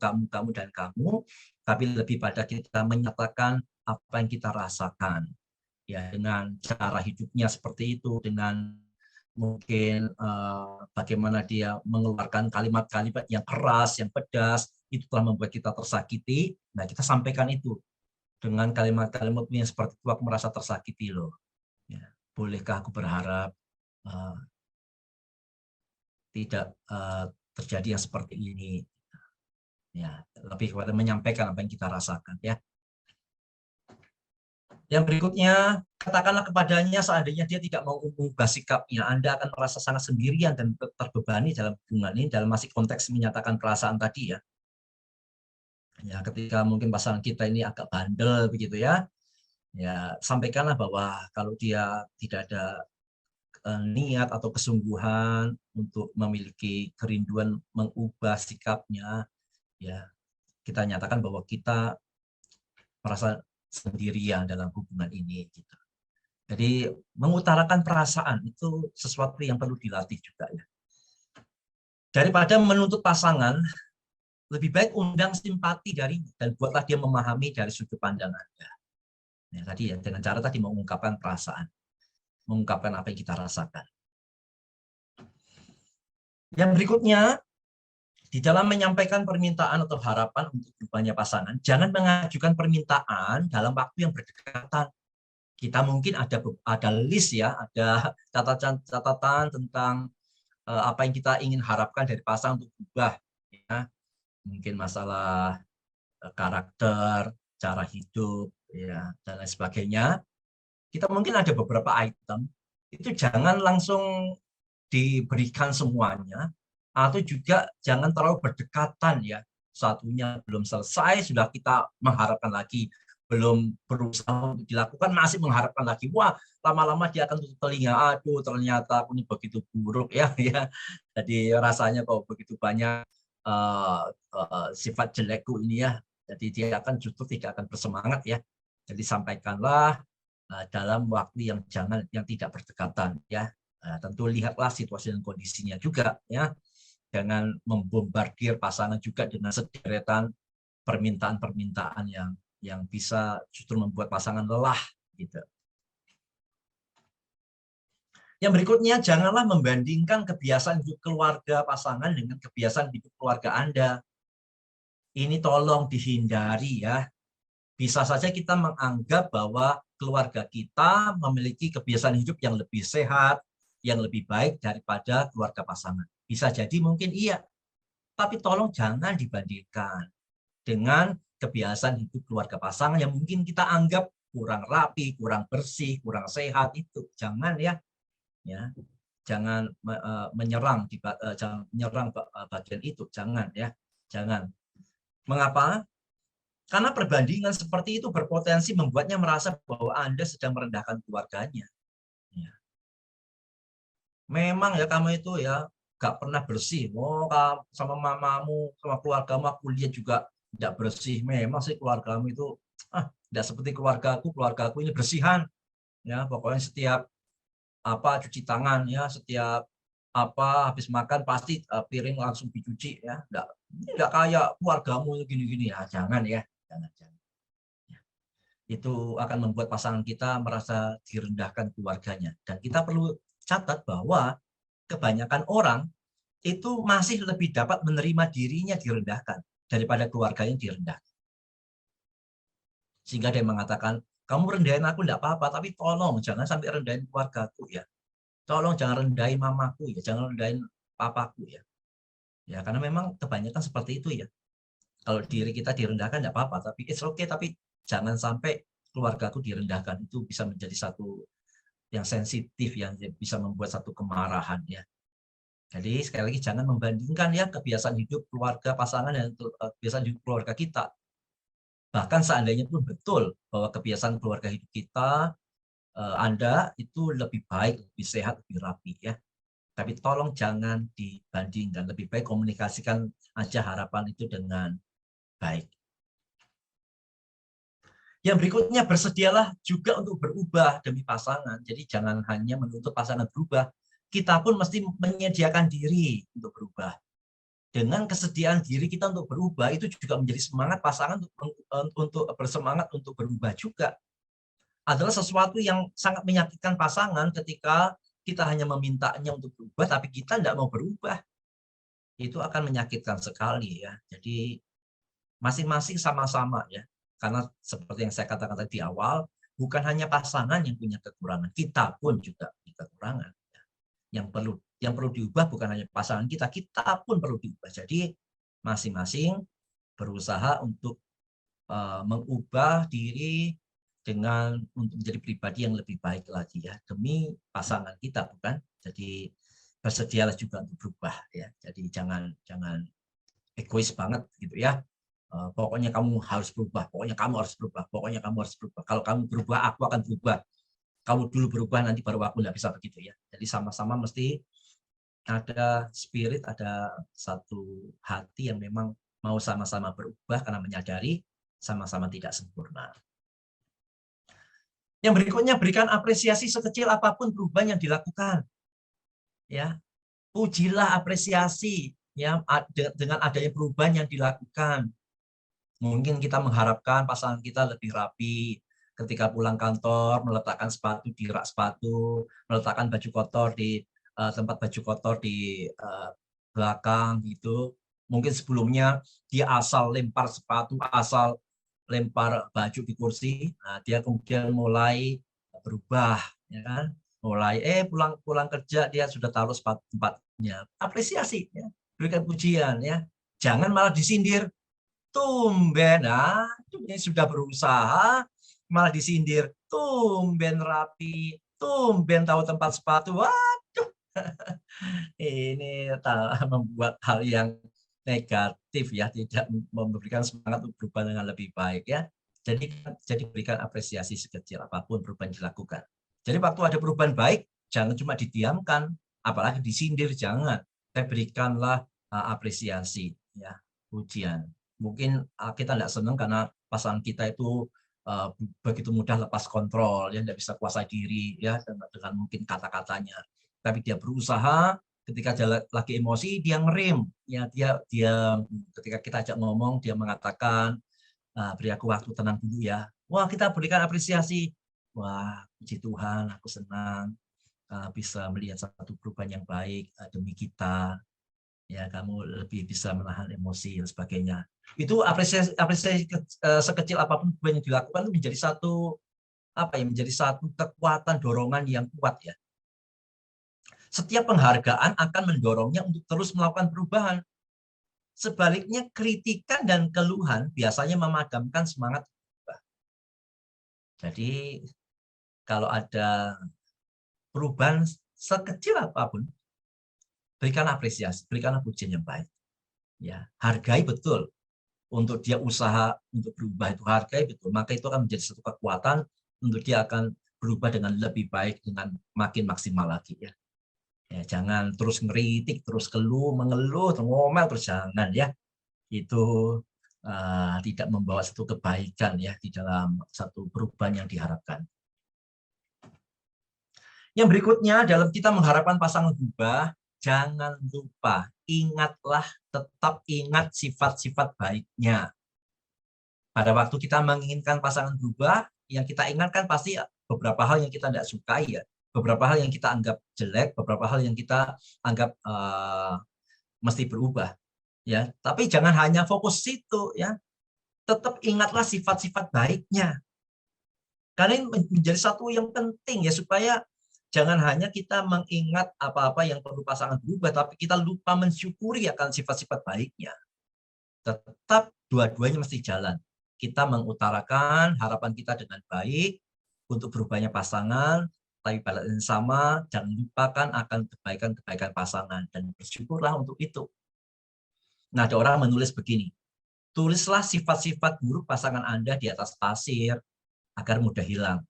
dan kamu, tapi lebih pada kita menyatakan apa yang kita rasakan ya, dengan cara hidupnya seperti itu, dengan mungkin bagaimana dia mengeluarkan kalimat-kalimat yang keras, yang pedas, itu telah membuat kita tersakiti. Nah, kita sampaikan itu dengan kalimat-kalimat yang seperti itu, aku merasa tersakiti loh. Ya, bolehkah aku berharap uh, tidak terjadi yang seperti ini? Ya, lebih kepada menyampaikan apa yang kita rasakan ya. Yang berikutnya, katakanlah kepadanya seandainya dia tidak mau mengubah sikapnya, Anda akan merasa sangat sendirian dan terbebani dalam hubungan ini, dalam masih konteks menyatakan perasaan tadi ya. Ya, ketika mungkin pasangan kita ini agak bandel begitu ya, ya sampaikanlah bahwa kalau dia tidak ada niat atau kesungguhan untuk memiliki kerinduan mengubah sikapnya, ya kita nyatakan bahwa kita merasa sendirian dalam hubungan ini gitu. Jadi mengutarakan perasaan itu sesuatu yang perlu dilatih juga ya. Daripada menuntut pasangan, lebih baik undang simpati darinya dan buatlah dia memahami dari sudut pandang Anda. Ya, tadi ya, dengan cara tadi mengungkapkan perasaan, mengungkapkan apa yang kita rasakan. Yang berikutnya, di dalam menyampaikan permintaan atau harapan untuk berubahnya pasangan, jangan mengajukan permintaan dalam waktu yang berdekatan. Kita mungkin ada list ya, ada catatan tentang apa yang kita ingin harapkan dari pasangan untuk berubah. Ya. Mungkin masalah karakter, cara hidup, ya, dan lain sebagainya. Kita mungkin ada beberapa item, itu jangan langsung diberikan semuanya, atau juga jangan terlalu berdekatan ya. Satunya belum selesai sudah kita mengharapkan lagi, belum berusaha untuk dilakukan masih mengharapkan lagi. Wah, lama-lama dia akan tutup telinga. Aduh, ternyata aku ini begitu buruk ya ya. Jadi rasanya kok begitu banyak sifat jelekku ini ya. Jadi dia akan justru tidak akan bersemangat ya. Jadi sampaikanlah dalam waktu yang tidak berdekatan ya. Nah, tentu lihatlah situasi dan kondisinya juga ya. Jangan membombardir pasangan juga dengan sederetan permintaan-permintaan yang bisa justru membuat pasangan lelah gitu. Yang berikutnya, janganlah membandingkan kebiasaan hidup keluarga pasangan dengan kebiasaan hidup keluarga Anda. Ini tolong dihindari ya. Bisa saja kita menganggap bahwa keluarga kita memiliki kebiasaan hidup yang lebih sehat, yang lebih baik daripada keluarga pasangan. Bisa jadi mungkin iya, tapi tolong jangan dibandingkan dengan kebiasaan hidup keluarga pasangan yang mungkin kita anggap kurang rapi, kurang bersih, kurang sehat itu. Jangan ya. Ya. jangan menyerang jangan menyerang bagian itu, jangan ya, jangan. Mengapa? Karena perbandingan seperti itu berpotensi membuatnya merasa bahwa Anda sedang merendahkan keluarganya. Ya. Memang ya kamu itu ya gak pernah bersih. Oh, sama mamamu, sama keluargamu aku lihat juga tidak bersih. Memang sih keluargamu itu tidak seperti keluargaku ini bersihan. Ya, pokoknya setiap cuci tangan ya, setiap habis makan pasti piring langsung dicuci ya. Enggak kayak keluargamu gini-gini ya. Jangan ya, jangan. Ya. Itu akan membuat pasangan kita merasa direndahkan keluarganya. Dan kita perlu catat bahwa kebanyakan orang itu masih lebih dapat menerima dirinya direndahkan daripada keluarganya direndahkan. Sehingga dia mengatakan, kamu rendahin aku enggak apa-apa, tapi tolong jangan sampai rendahin keluargaku ya. Tolong jangan rendahin mamaku ya, jangan rendahin papaku ya. Ya, karena memang kebanyakan seperti itu ya. Kalau diri kita direndahkan enggak apa-apa, tapi it's okay, tapi jangan sampai keluargaku direndahkan. Itu bisa menjadi satu yang sensitif, yang bisa membuat satu kemarahan ya. Jadi sekali lagi jangan membandingkan ya kebiasaan hidup keluarga pasangan dan kebiasaan hidup keluarga kita. Bahkan seandainya pun betul bahwa kebiasaan keluarga hidup kita, Anda itu lebih baik, lebih sehat, lebih rapi ya. Tapi tolong jangan dibandingkan, lebih baik komunikasikan aja harapan itu dengan baik. Yang berikutnya, bersedialah juga untuk berubah demi pasangan. Jadi jangan hanya menuntut pasangan berubah, kita pun mesti menyediakan diri untuk berubah. Dengan kesediaan diri kita untuk berubah, itu juga menjadi semangat pasangan untuk bersemangat untuk berubah juga. Adalah sesuatu yang sangat menyakitkan pasangan ketika kita hanya memintanya untuk berubah, tapi kita tidak mau berubah. Itu akan menyakitkan sekali ya. Jadi masing-masing sama-sama ya. Karena seperti yang saya katakan tadi di awal, bukan hanya pasangan yang punya kekurangan, kita pun juga punya kekurangan. Yang perlu diubah bukan hanya pasangan kita, kita pun perlu diubah. Jadi masing-masing berusaha untuk mengubah diri dengan untuk menjadi pribadi yang lebih baik lagi ya, demi pasangan kita, bukan? Jadi bersedialah juga untuk berubah ya. Jadi jangan egois banget gitu ya. Pokoknya kamu harus berubah, pokoknya kamu harus berubah, pokoknya kamu harus berubah. Kalau kamu berubah, aku akan berubah. Kamu dulu berubah, nanti baru aku, nggak bisa begitu ya. Jadi sama-sama mesti ada spirit, ada satu hati yang memang mau sama-sama berubah karena menyadari sama-sama tidak sempurna. Yang berikutnya, berikan apresiasi sekecil apapun perubahan yang dilakukan. Ya, pujilah, apresiasi ya dengan adanya perubahan yang dilakukan. Mungkin kita mengharapkan pasangan kita lebih rapi, ketika pulang kantor meletakkan sepatu di rak sepatu, meletakkan baju kotor di tempat baju kotor di belakang gitu. Mungkin sebelumnya dia asal lempar sepatu, asal lempar baju di kursi, nah dia kemudian mulai berubah ya kan. Mulai pulang kerja dia sudah taruh sepatu tempatnya. Apresiasi ya, berikan pujian ya. Jangan malah disindir. Tumben, ini sudah berusaha, malah disindir. Tumben rapi, tumben tahu tempat sepatu. Waduh, ini membuat hal yang negatif ya, tidak memberikan semangat untuk berubah dengan lebih baik ya. Jadi berikan apresiasi sekecil apapun perubahan dilakukan. Jadi waktu ada perubahan baik, jangan cuma didiamkan, apalagi disindir, jangan. Tapi berikanlah apresiasi ya, pujian. Mungkin kita tidak senang karena pasangan kita itu begitu mudah lepas kontrol, ya tidak bisa kuasai diri ya dengan mungkin kata-katanya. Tapi dia berusaha, ketika dia lagi emosi dia ngerem, ya dia ketika kita ajak ngomong dia mengatakan, beri aku waktu tenang dulu ya. Wah, kita berikan apresiasi. Wah, puji Tuhan, aku senang bisa melihat satu perubahan yang baik demi kita. Ya, kamu lebih bisa menahan emosi dan sebagainya. Itu apresiasi sekecil apapun yang dilakukan itu menjadi satu menjadi satu kekuatan dorongan yang kuat ya. Setiap penghargaan akan mendorongnya untuk terus melakukan perubahan. Sebaliknya kritikan dan keluhan biasanya memadamkan semangat berubah. Jadi kalau ada perubahan sekecil apapun, berikan apresiasi, berikanlah pujian yang baik. Ya, hargai betul untuk dia usaha untuk berubah, itu hargai betul. Maka itu akan menjadi satu kekuatan untuk dia akan berubah dengan lebih baik, dengan makin maksimal lagi ya. Ya, jangan terus ngeritik, terus mengeluh, ngomel, terus jangan ya. Itu tidak membawa satu kebaikan ya di dalam satu perubahan yang diharapkan. Yang berikutnya, dalam kita mengharapkan pasangan berubah, jangan lupa, tetap ingat sifat-sifat baiknya. Pada waktu kita menginginkan pasangan berubah, yang kita ingatkan pasti beberapa hal yang kita tidak sukai ya. Beberapa hal yang kita anggap jelek, beberapa hal yang kita anggap mesti berubah. Ya, tapi jangan hanya fokus situ ya. Tetap ingatlah sifat-sifat baiknya. Karena ini menjadi satu yang penting ya, supaya jangan hanya kita mengingat apa-apa yang perlu pasangan berubah, tapi kita lupa mensyukuri akan sifat-sifat baiknya. Tetap dua-duanya mesti jalan. Kita mengutarakan harapan kita dengan baik untuk berubahnya pasangan, tapi pada yang sama jangan lupakan akan kebaikan-kebaikan pasangan dan bersyukurlah untuk itu. Nah, ada orang menulis begini, tulislah sifat-sifat buruk pasangan Anda di atas pasir agar mudah hilang.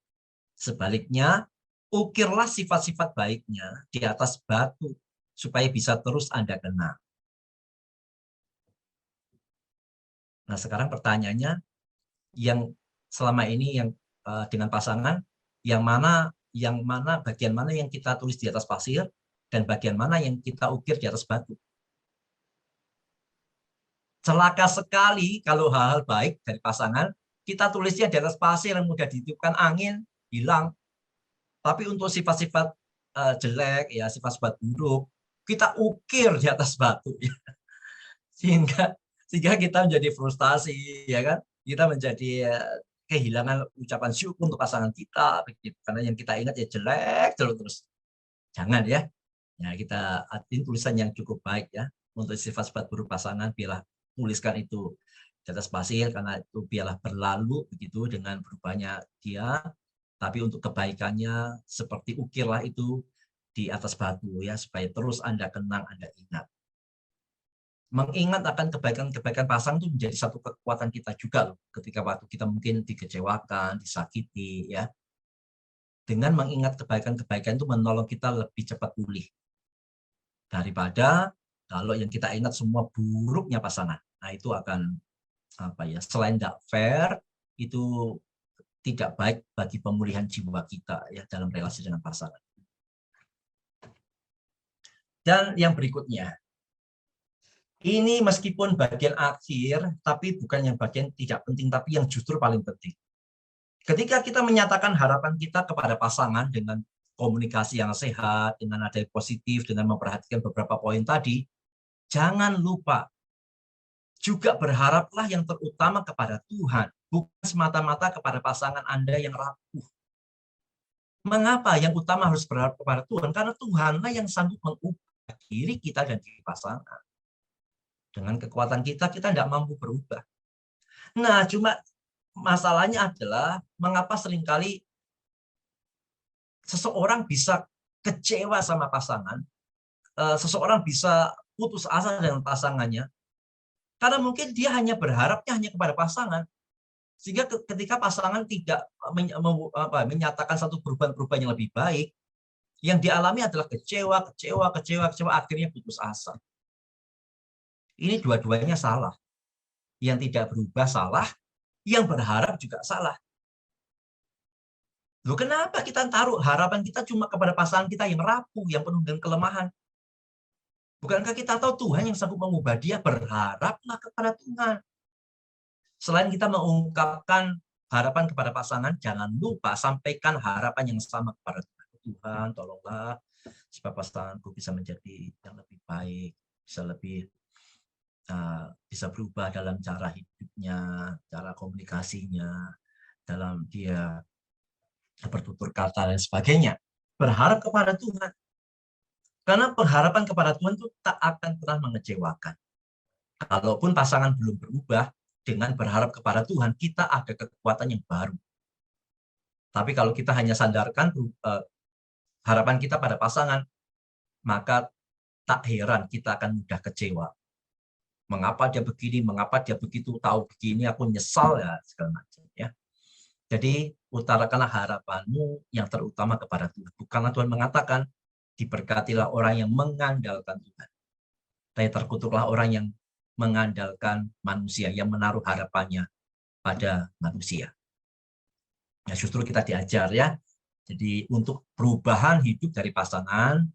Sebaliknya, ukirlah sifat-sifat baiknya di atas batu supaya bisa terus Anda kenang. Nah, sekarang pertanyaannya, yang selama ini yang dengan pasangan, bagian mana yang kita tulis di atas pasir dan bagian mana yang kita ukir di atas batu? Celaka sekali kalau hal-hal baik dari pasangan kita tulisnya di atas pasir yang mudah ditiupkan angin, hilang. Tapi untuk sifat-sifat jelek, ya sifat-sifat buruk, kita ukir di atas batu, ya. sehingga kita menjadi frustasi, ya kan? Kita menjadi kehilangan ucapan syukur untuk pasangan kita, begitu. Karena yang kita ingat ya jelek terus. Jangan ya. Ya kita artiin tulisan yang cukup baik ya untuk sifat-sifat buruk pasangan, biarlah tuliskan itu di atas pasir, karena itu biarlah berlalu begitu dengan berubahnya dia. Tapi untuk kebaikannya seperti ukirlah itu di atas batu ya, supaya terus Anda kenang, Anda ingat. Mengingat akan kebaikan-kebaikan pasangan itu menjadi satu kekuatan kita juga loh, ketika waktu kita mungkin dikecewakan, disakiti ya. Dengan mengingat kebaikan-kebaikan itu menolong kita lebih cepat pulih daripada kalau yang kita ingat semua buruknya pasangan. Nah, itu akan selain tidak fair, itu tidak baik bagi pemulihan jiwa kita ya dalam relasi dengan pasangan. Dan yang berikutnya, ini meskipun bagian akhir, tapi bukan yang bagian tidak penting, tapi yang justru paling penting. Ketika kita menyatakan harapan kita kepada pasangan dengan komunikasi yang sehat, dengan nada positif, dengan memperhatikan beberapa poin tadi, jangan lupa juga berharaplah yang terutama kepada Tuhan, bukan semata-mata kepada pasangan Anda yang rapuh. Mengapa yang utama harus berharap kepada Tuhan? Karena Tuhanlah yang sanggup mengubah diri kita dan diri pasangan. Dengan kekuatan kita tidak mampu berubah. Nah, cuma masalahnya adalah mengapa seringkali seseorang bisa kecewa sama pasangan, seseorang bisa putus asa dengan pasangannya, karena mungkin dia hanya berharapnya hanya kepada pasangan. Sehingga ketika pasangan tidak menyatakan satu perubahan-perubahan yang lebih baik, yang dialami adalah kecewa, akhirnya putus asa. Ini dua-duanya salah. Yang tidak berubah salah, yang berharap juga salah. Loh, kenapa kita taruh harapan kita cuma kepada pasangan kita yang rapuh, yang penuh dengan kelemahan? Bukankah kita tahu Tuhan yang sanggup mengubah dia? Berharaplah kepada Tuhan. Selain kita mengungkapkan harapan kepada pasangan, jangan lupa sampaikan harapan yang sama kepada Tuhan. Tuhan, tolonglah supaya pasanganku bisa menjadi yang lebih baik, bisa berubah dalam cara hidupnya, cara komunikasinya, dalam dia bertutur kata dan sebagainya. Berharap kepada Tuhan. Karena pengharapan kepada Tuhan itu tak akan pernah mengecewakan. Kalaupun pasangan belum berubah, dengan berharap kepada Tuhan, kita ada kekuatan yang baru. Tapi kalau kita hanya sandarkan harapan kita pada pasangan, maka tak heran kita akan mudah kecewa. Mengapa dia begini, mengapa dia begitu, tahu begini, aku nyesal, ya segala macam. Ya. Jadi utarakanlah harapanmu yang terutama kepada Tuhan. Bukanlah Tuhan mengatakan, diberkatilah orang yang mengandalkan Tuhan. Tapi terkutuklah orang yang mengandalkan manusia, yang menaruh harapannya pada manusia. Nah, justru kita diajar ya. Jadi untuk perubahan hidup dari pasangan,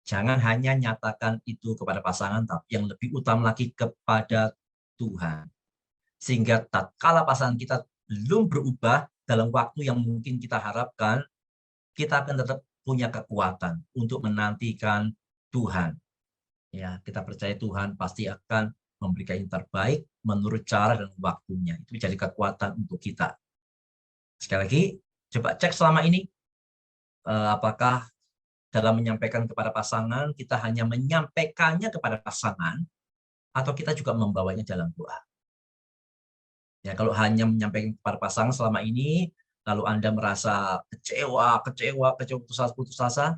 jangan hanya nyatakan itu kepada pasangan, tapi yang lebih utama lagi kepada Tuhan. Sehingga tatkala pasangan kita belum berubah dalam waktu yang mungkin kita harapkan, kita akan tetap punya kekuatan untuk menantikan Tuhan. Ya, kita percaya Tuhan pasti akan memberikan yang terbaik menurut cara dan waktunya. Itu jadi kekuatan untuk kita. Sekali lagi, coba cek selama ini apakah dalam menyampaikan kepada pasangan, kita hanya menyampaikannya kepada pasangan, atau kita juga membawanya dalam doa. Ya, kalau hanya menyampaikan kepada pasangan selama ini, lalu Anda merasa kecewa, putus asa,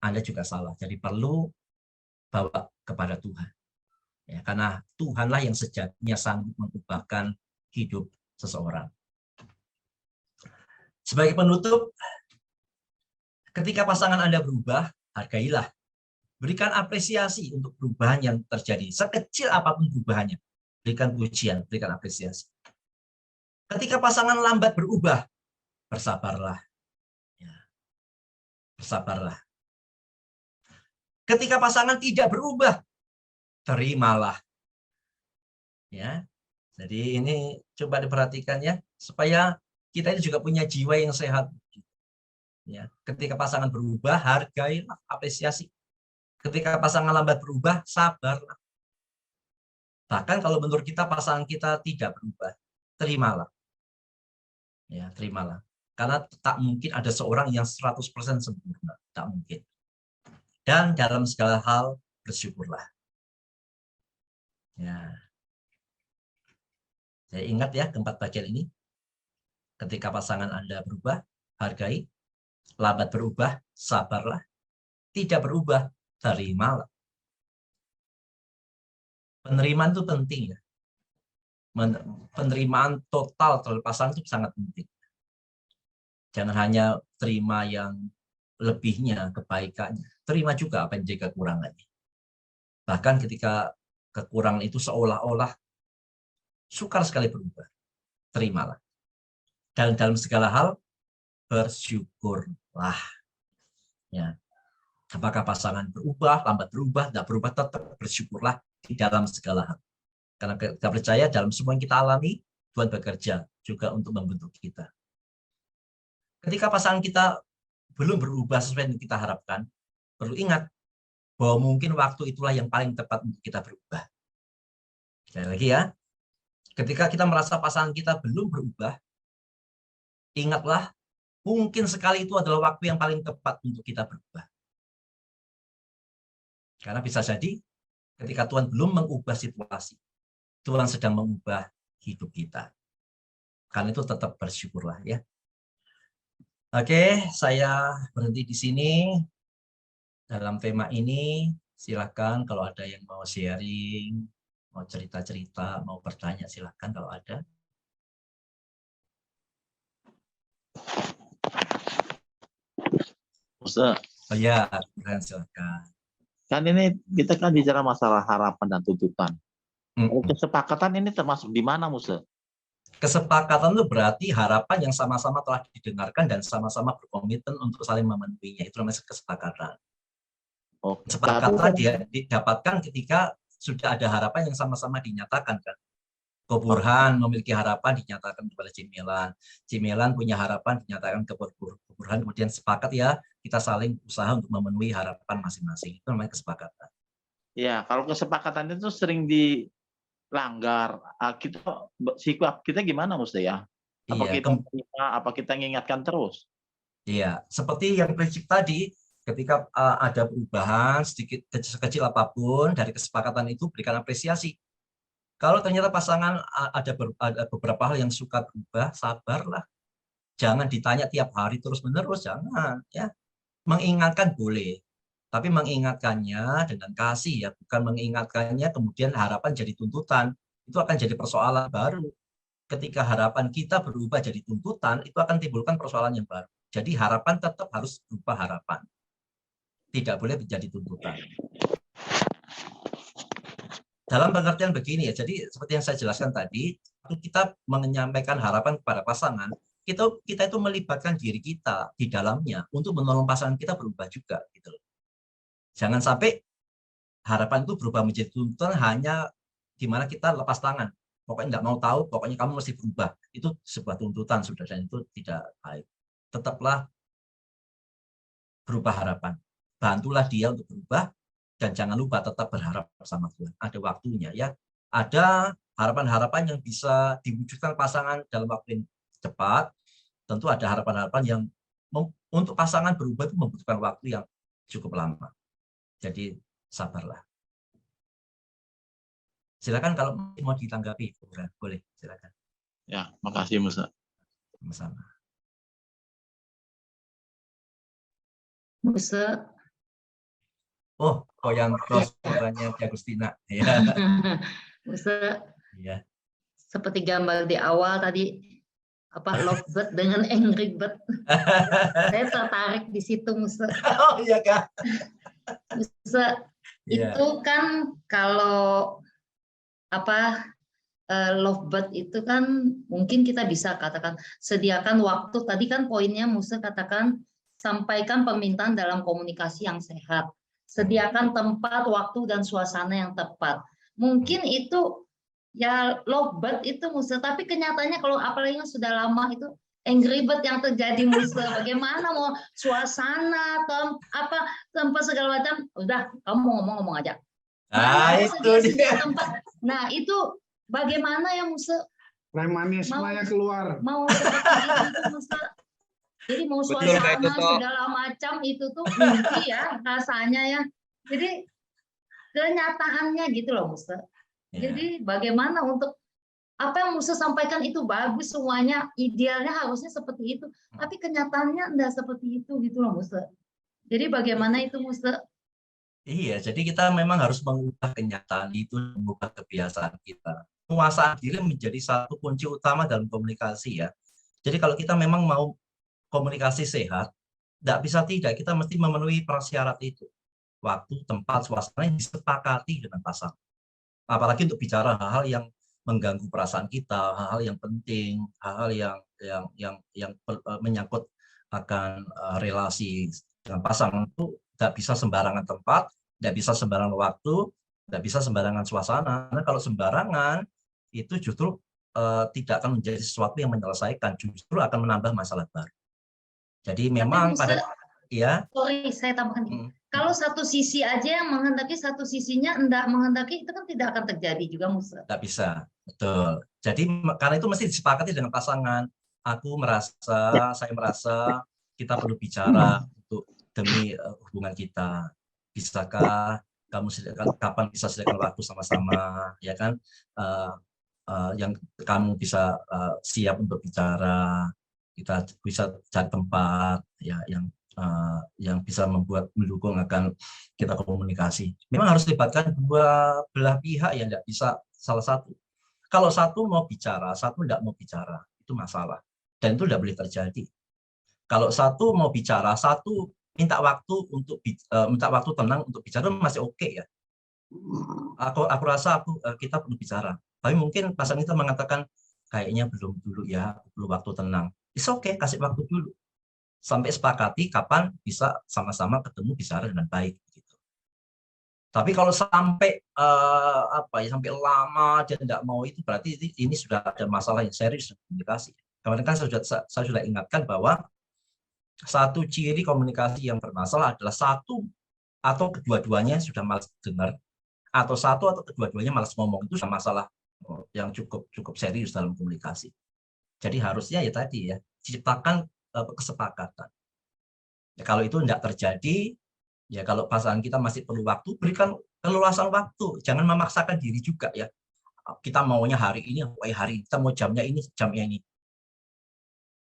Anda juga salah. Jadi perlu bawa kepada Tuhan. Ya, karena Tuhanlah yang sejatinya sanggup mengubahkan hidup seseorang. Sebagai penutup, ketika pasangan Anda berubah, hargailah. Berikan apresiasi untuk perubahan yang terjadi. Sekecil apapun perubahannya. Berikan pujian, berikan apresiasi. Ketika pasangan lambat berubah, bersabarlah. Ya, bersabarlah. Ketika pasangan tidak berubah, terimalah. Ya, jadi ini coba diperhatikan ya, supaya kita ini juga punya jiwa yang sehat. Ya, ketika pasangan berubah, hargailah, apresiasi. Ketika pasangan lambat berubah, sabarlah. Bahkan kalau menurut kita pasangan kita tidak berubah, terimalah. Ya, terimalah. Karena tak mungkin ada seorang yang 100% sempurna, tak mungkin. Dan dalam segala hal bersyukurlah. Ya. Saya ingat ya keempat bagian ini. Ketika pasangan Anda berubah, hargai. Lambat berubah, sabarlah. Tidak berubah, terimalah. Penerimaan itu penting ya. Penerimaan total terhadap pasangan itu sangat penting. Jangan hanya terima yang lebihnya, kebaikannya. Terima juga apa yang jadi kekurangannya. Bahkan ketika kekurangan itu seolah-olah sukar sekali berubah. Terimalah. Dan dalam segala hal, bersyukurlah. Ya. Apakah pasangan berubah, lambat berubah, tidak berubah, tetap bersyukurlah di dalam segala hal. Karena kita percaya dalam semua yang kita alami, Tuhan bekerja juga untuk membentuk kita. Ketika pasangan kita belum berubah sesuai yang kita harapkan, perlu ingat bahwa mungkin waktu itulah yang paling tepat untuk kita berubah. Sekali lagi ya, ketika kita merasa pasangan kita belum berubah, ingatlah, mungkin sekali itu adalah waktu yang paling tepat untuk kita berubah. Karena bisa jadi ketika Tuhan belum mengubah situasi, Tuhan sedang mengubah hidup kita. Karena itu tetap bersyukurlah ya. Oke, saya berhenti di sini. Dalam tema ini, silakan kalau ada yang mau sharing, mau cerita-cerita, mau bertanya, silakan kalau ada. Ustaz, Oh ya, silakan. kan ini kita kan bicara masalah harapan dan tuntutan. Kalau kesepakatan ini termasuk di mana, Musa? Kesepakatan itu berarti harapan yang sama-sama telah didengarkan dan sama-sama berkomitmen untuk saling memenuhinya. Itu namanya kesepakatan. Oh, Kesepakatan dia didapatkan ketika sudah ada harapan yang sama-sama dinyatakan kan. Keburhan memiliki harapan dinyatakan kepada Cimilan. Cimilan punya harapan dinyatakan ke Keburhan. Kemudian sepakat ya kita saling usaha untuk memenuhi harapan masing-masing. Itu namanya kesepakatan. Ya, kalau kesepakatan itu sering dilanggar. Kita sikap kita gimana, Musa ya? Apa Iya, kita terima, apa kita mengingatkan terus? Iya, seperti yang prinsip tadi, ketika ada perubahan sedikit sekecil apapun dari kesepakatan itu berikan apresiasi. Kalau ternyata pasangan ada beberapa hal yang suka berubah, sabarlah. Jangan ditanya tiap hari terus-menerus, jangan ya. mengingatkan boleh, tapi mengingatkannya dengan kasih ya, bukan mengingatkannya kemudian harapan jadi tuntutan. Itu akan jadi persoalan baru. Ketika harapan kita berubah jadi tuntutan, itu akan timbulkan persoalan yang baru. Jadi harapan tetap harus berupa harapan. Tidak boleh menjadi tuntutan. Dalam pengertian begini ya, jadi seperti yang saya jelaskan tadi, kita menyampaikan harapan kepada pasangan, kita itu melibatkan diri kita di dalamnya untuk menolong pasangan kita berubah juga gitu loh. Jangan sampai harapan itu berubah menjadi tuntutan hanya di mana kita lepas tangan. Pokoknya nggak mau tahu, pokoknya kamu mesti berubah. Itu sebuah tuntutan sudah, dan itu tidak baik. Tetaplah berubah harapan. Bantulah dia untuk berubah, dan jangan lupa tetap berharap bersama Tuhan. Ada waktunya ya. Ada harapan-harapan yang bisa diwujudkan pasangan dalam waktu yang cepat. Tentu ada harapan-harapan yang untuk pasangan berubah itu membutuhkan waktu yang cukup lama. Jadi sabarlah. Silakan kalau mau ditanggapi, boleh silakan. Ya, makasih Musa. Sama-sama. Musa. Oh, yang cross suaranya Ki Agustina. Ya. Musa, Iya. seperti gambar di awal tadi, lovebird dengan angry bird. Saya tertarik di situ, Musa. Oh iya Kak. Musa, Iya. itu kan kalau lovebird itu kan mungkin kita bisa katakan sediakan waktu. Tadi kan poinnya Musa katakan sampaikan permintaan dalam komunikasi yang sehat. Sediakan tempat, waktu, dan suasana yang tepat. Mungkin itu ya lovebird itu Musa, tapi kenyataannya kalau apalagi yang sudah lama itu angry bird yang terjadi Musa. Bagaimana mau suasana tempat segala macam, udah kamu mau ngomong aja. Itu dia. Tempat. Nah, itu bagaimana ya Musa? Premanismenya keluar. Mau seperti itu Musa. Jadi mau suasana segala macam itu tuh mimpi ya rasanya ya. Jadi kenyataannya gitu loh Musa. Jadi bagaimana untuk apa yang Musa sampaikan itu bagus semuanya, idealnya harusnya seperti itu. Tapi kenyataannya enggak seperti itu gitu loh Musa. Jadi bagaimana itu Musa? Iya, jadi kita memang harus mengubah kenyataan itu, mengubah kebiasaan kita. Penguasaan diri menjadi satu kunci utama dalam komunikasi ya. Jadi kalau kita memang mau komunikasi sehat, tidak, kita mesti memenuhi prasyarat itu. Waktu, tempat, suasana yang disepakati dengan pasangan. Apalagi untuk bicara hal-hal yang mengganggu perasaan kita, hal-hal yang penting, hal-hal yang menyangkut akan relasi dengan pasangan itu tidak bisa sembarangan tempat, tidak bisa sembarangan waktu, tidak bisa sembarangan suasana. Karena kalau sembarangan itu justru tidak akan menjadi sesuatu yang menyelesaikan, justru akan menambah masalah baru. Jadi memang sorry saya tambahkan. Kalau satu sisi aja yang menghendaki, satu sisinya enggak menghendaki, itu kan tidak akan terjadi juga Musa. Tidak bisa, betul. Jadi karena itu mesti disepakati dengan pasangan. Saya merasa kita perlu bicara untuk demi hubungan kita. Bisakah kamu kapan bisa sediakan waktu sama-sama, ya kan? Yang kamu bisa siap untuk bicara. Kita bisa cari tempat ya yang bisa mendukung akan kita komunikasi. Memang harus libatkan dua belah pihak ya, tidak bisa salah satu. Kalau satu mau bicara, satu tidak mau bicara, itu masalah. Dan itu tidak boleh terjadi. Kalau satu mau bicara, satu minta waktu tenang untuk bicara masih oke ya. Aku rasa kita perlu bicara. Tapi mungkin pasangan kita mengatakan kayaknya belum dulu ya, perlu waktu tenang. It's okay, kasih waktu dulu. Sampai sepakati kapan bisa sama-sama ketemu bicara dengan baik. Gitu. Tapi kalau sampai sampai lama dia tidak mau, itu berarti ini sudah ada masalah yang serius komunikasi. Kemarin kan saya sudah ingatkan bahwa satu ciri komunikasi yang bermasalah adalah satu atau kedua-duanya sudah malas dengar, atau satu atau kedua-duanya malas ngomong. Itu sudah masalah yang cukup serius dalam komunikasi. Jadi harusnya ya tadi ya, ciptakan kesepakatan. Ya, kalau itu tidak terjadi, ya kalau pasangan kita masih perlu waktu, berikan keluasan waktu. Jangan memaksakan diri juga ya. Kita maunya hari ini, kita mau jamnya ini, jamnya ini.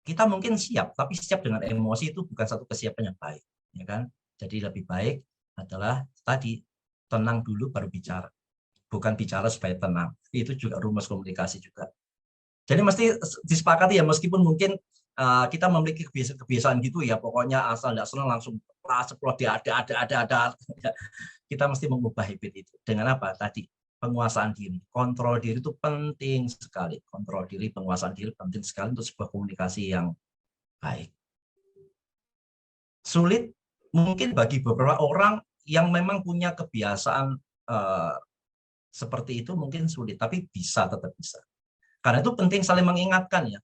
Kita mungkin siap, tapi siap dengan emosi itu bukan satu kesiapan yang baik. ya kan? Jadi lebih baik adalah tadi tenang dulu baru bicara, bukan bicara supaya tenang. Itu juga rumus komunikasi juga. Jadi mesti disepakati ya, meskipun mungkin kita memiliki kebiasaan gitu ya, pokoknya asal nggak senang langsung ceplok ada. Kita mesti mengubah habit itu. Dengan apa? Tadi penguasaan diri, kontrol diri itu penting sekali. Kontrol diri, penguasaan diri penting sekali untuk sebuah komunikasi yang baik. Sulit mungkin bagi beberapa orang yang memang punya kebiasaan seperti itu, mungkin sulit, tapi tetap bisa. Karena itu penting saling mengingatkan ya.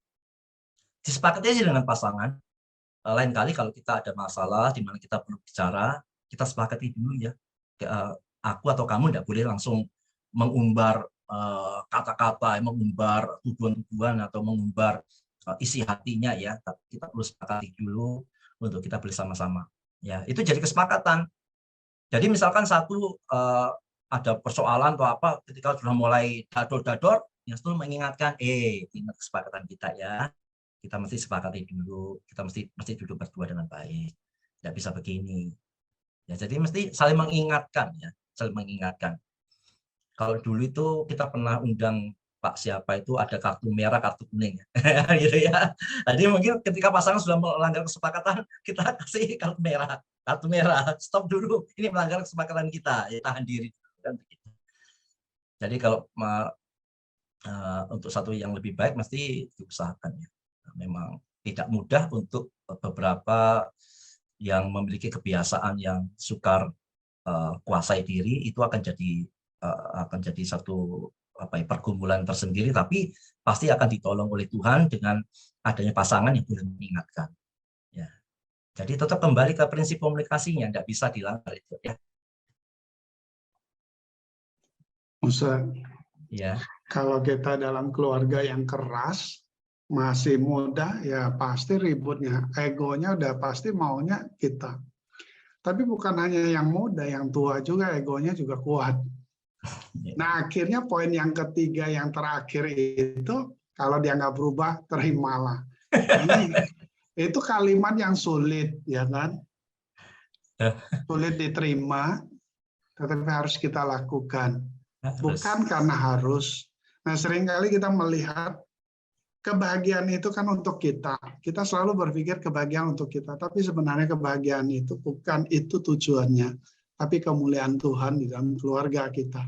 Disepakati aja dengan pasangan. Lain kali kalau kita ada masalah di mana kita perlu bicara, kita sepakati dulu ya. Aku atau kamu tidak boleh langsung mengumbar kata-kata, mengumbar tuduhan-tuduhan atau mengumbar isi hatinya ya. Tapi kita perlu sepakati dulu untuk kita bersama-sama. Ya, itu jadi kesepakatan. Jadi misalkan satu ada persoalan atau apa, ketika sudah mulai dador-dador, ya selalu mengingatkan, ingat kesepakatan kita ya. Kita mesti sepakati dulu, kita mesti duduk berdua dengan baik. Tidak bisa begini. Ya, jadi mesti saling mengingatkan ya, saling mengingatkan. Kalau dulu itu kita pernah undang Pak siapa itu ada kartu merah, kartu kuning gitu ya. Jadi mungkin ketika pasangan sudah melanggar kesepakatan, kita kasih kartu merah, stop dulu, ini melanggar kesepakatan kita, ya tahan diri kan begitu. Jadi kalau untuk satu yang lebih baik mesti diusahakan ya. Memang tidak mudah untuk beberapa yang memiliki kebiasaan yang sukar kuasai diri, itu akan jadi satu pergumulan tersendiri, tapi pasti akan ditolong oleh Tuhan dengan adanya pasangan yang boleh mengingatkan. Ya. Jadi tetap kembali ke prinsip komunikasinya, tidak bisa dilanggar itu ya. Ustaz, Ya. kalau kita dalam keluarga yang keras, masih muda, ya pasti ributnya. Egonya udah pasti maunya kita. Tapi bukan hanya yang muda, yang tua juga egonya juga kuat. Nah, akhirnya poin yang ketiga, yang terakhir itu, kalau dia nggak berubah, terimalah. Itu kalimat yang sulit, ya kan? Sulit diterima, tetapi harus kita lakukan. Bukan karena harus. Nah, seringkali kita melihat kebahagiaan itu kan untuk kita. Kita selalu berpikir kebahagiaan untuk kita, tapi sebenarnya kebahagiaan itu bukan itu tujuannya, tapi kemuliaan Tuhan di dalam keluarga kita.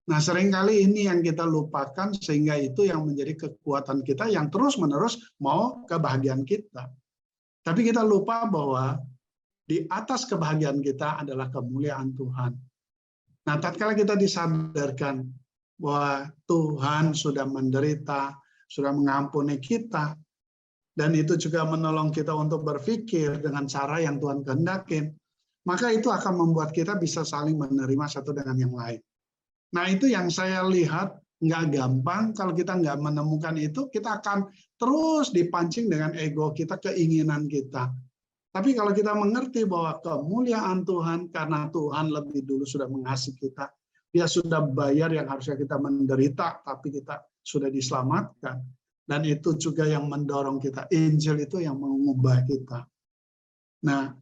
Nah, seringkali ini yang kita lupakan, sehingga itu yang menjadi kekuatan kita yang terus-menerus mau kebahagiaan kita. Tapi kita lupa bahwa di atas kebahagiaan kita adalah kemuliaan Tuhan. Nah, tatkala kita disadarkan bahwa Tuhan sudah menderita, sudah mengampuni kita, dan itu juga menolong kita untuk berpikir dengan cara yang Tuhan kehendakin, maka itu akan membuat kita bisa saling menerima satu dengan yang lain. Nah, itu yang saya lihat nggak gampang. Kalau kita nggak menemukan itu, kita akan terus dipancing dengan ego kita, keinginan kita. Tapi kalau kita mengerti bahwa kemuliaan Tuhan, karena Tuhan lebih dulu sudah mengasihi kita, Dia sudah bayar yang harusnya kita menderita, tapi kita sudah diselamatkan. Dan itu juga yang mendorong kita. Injil itu yang mengubah kita. Nah,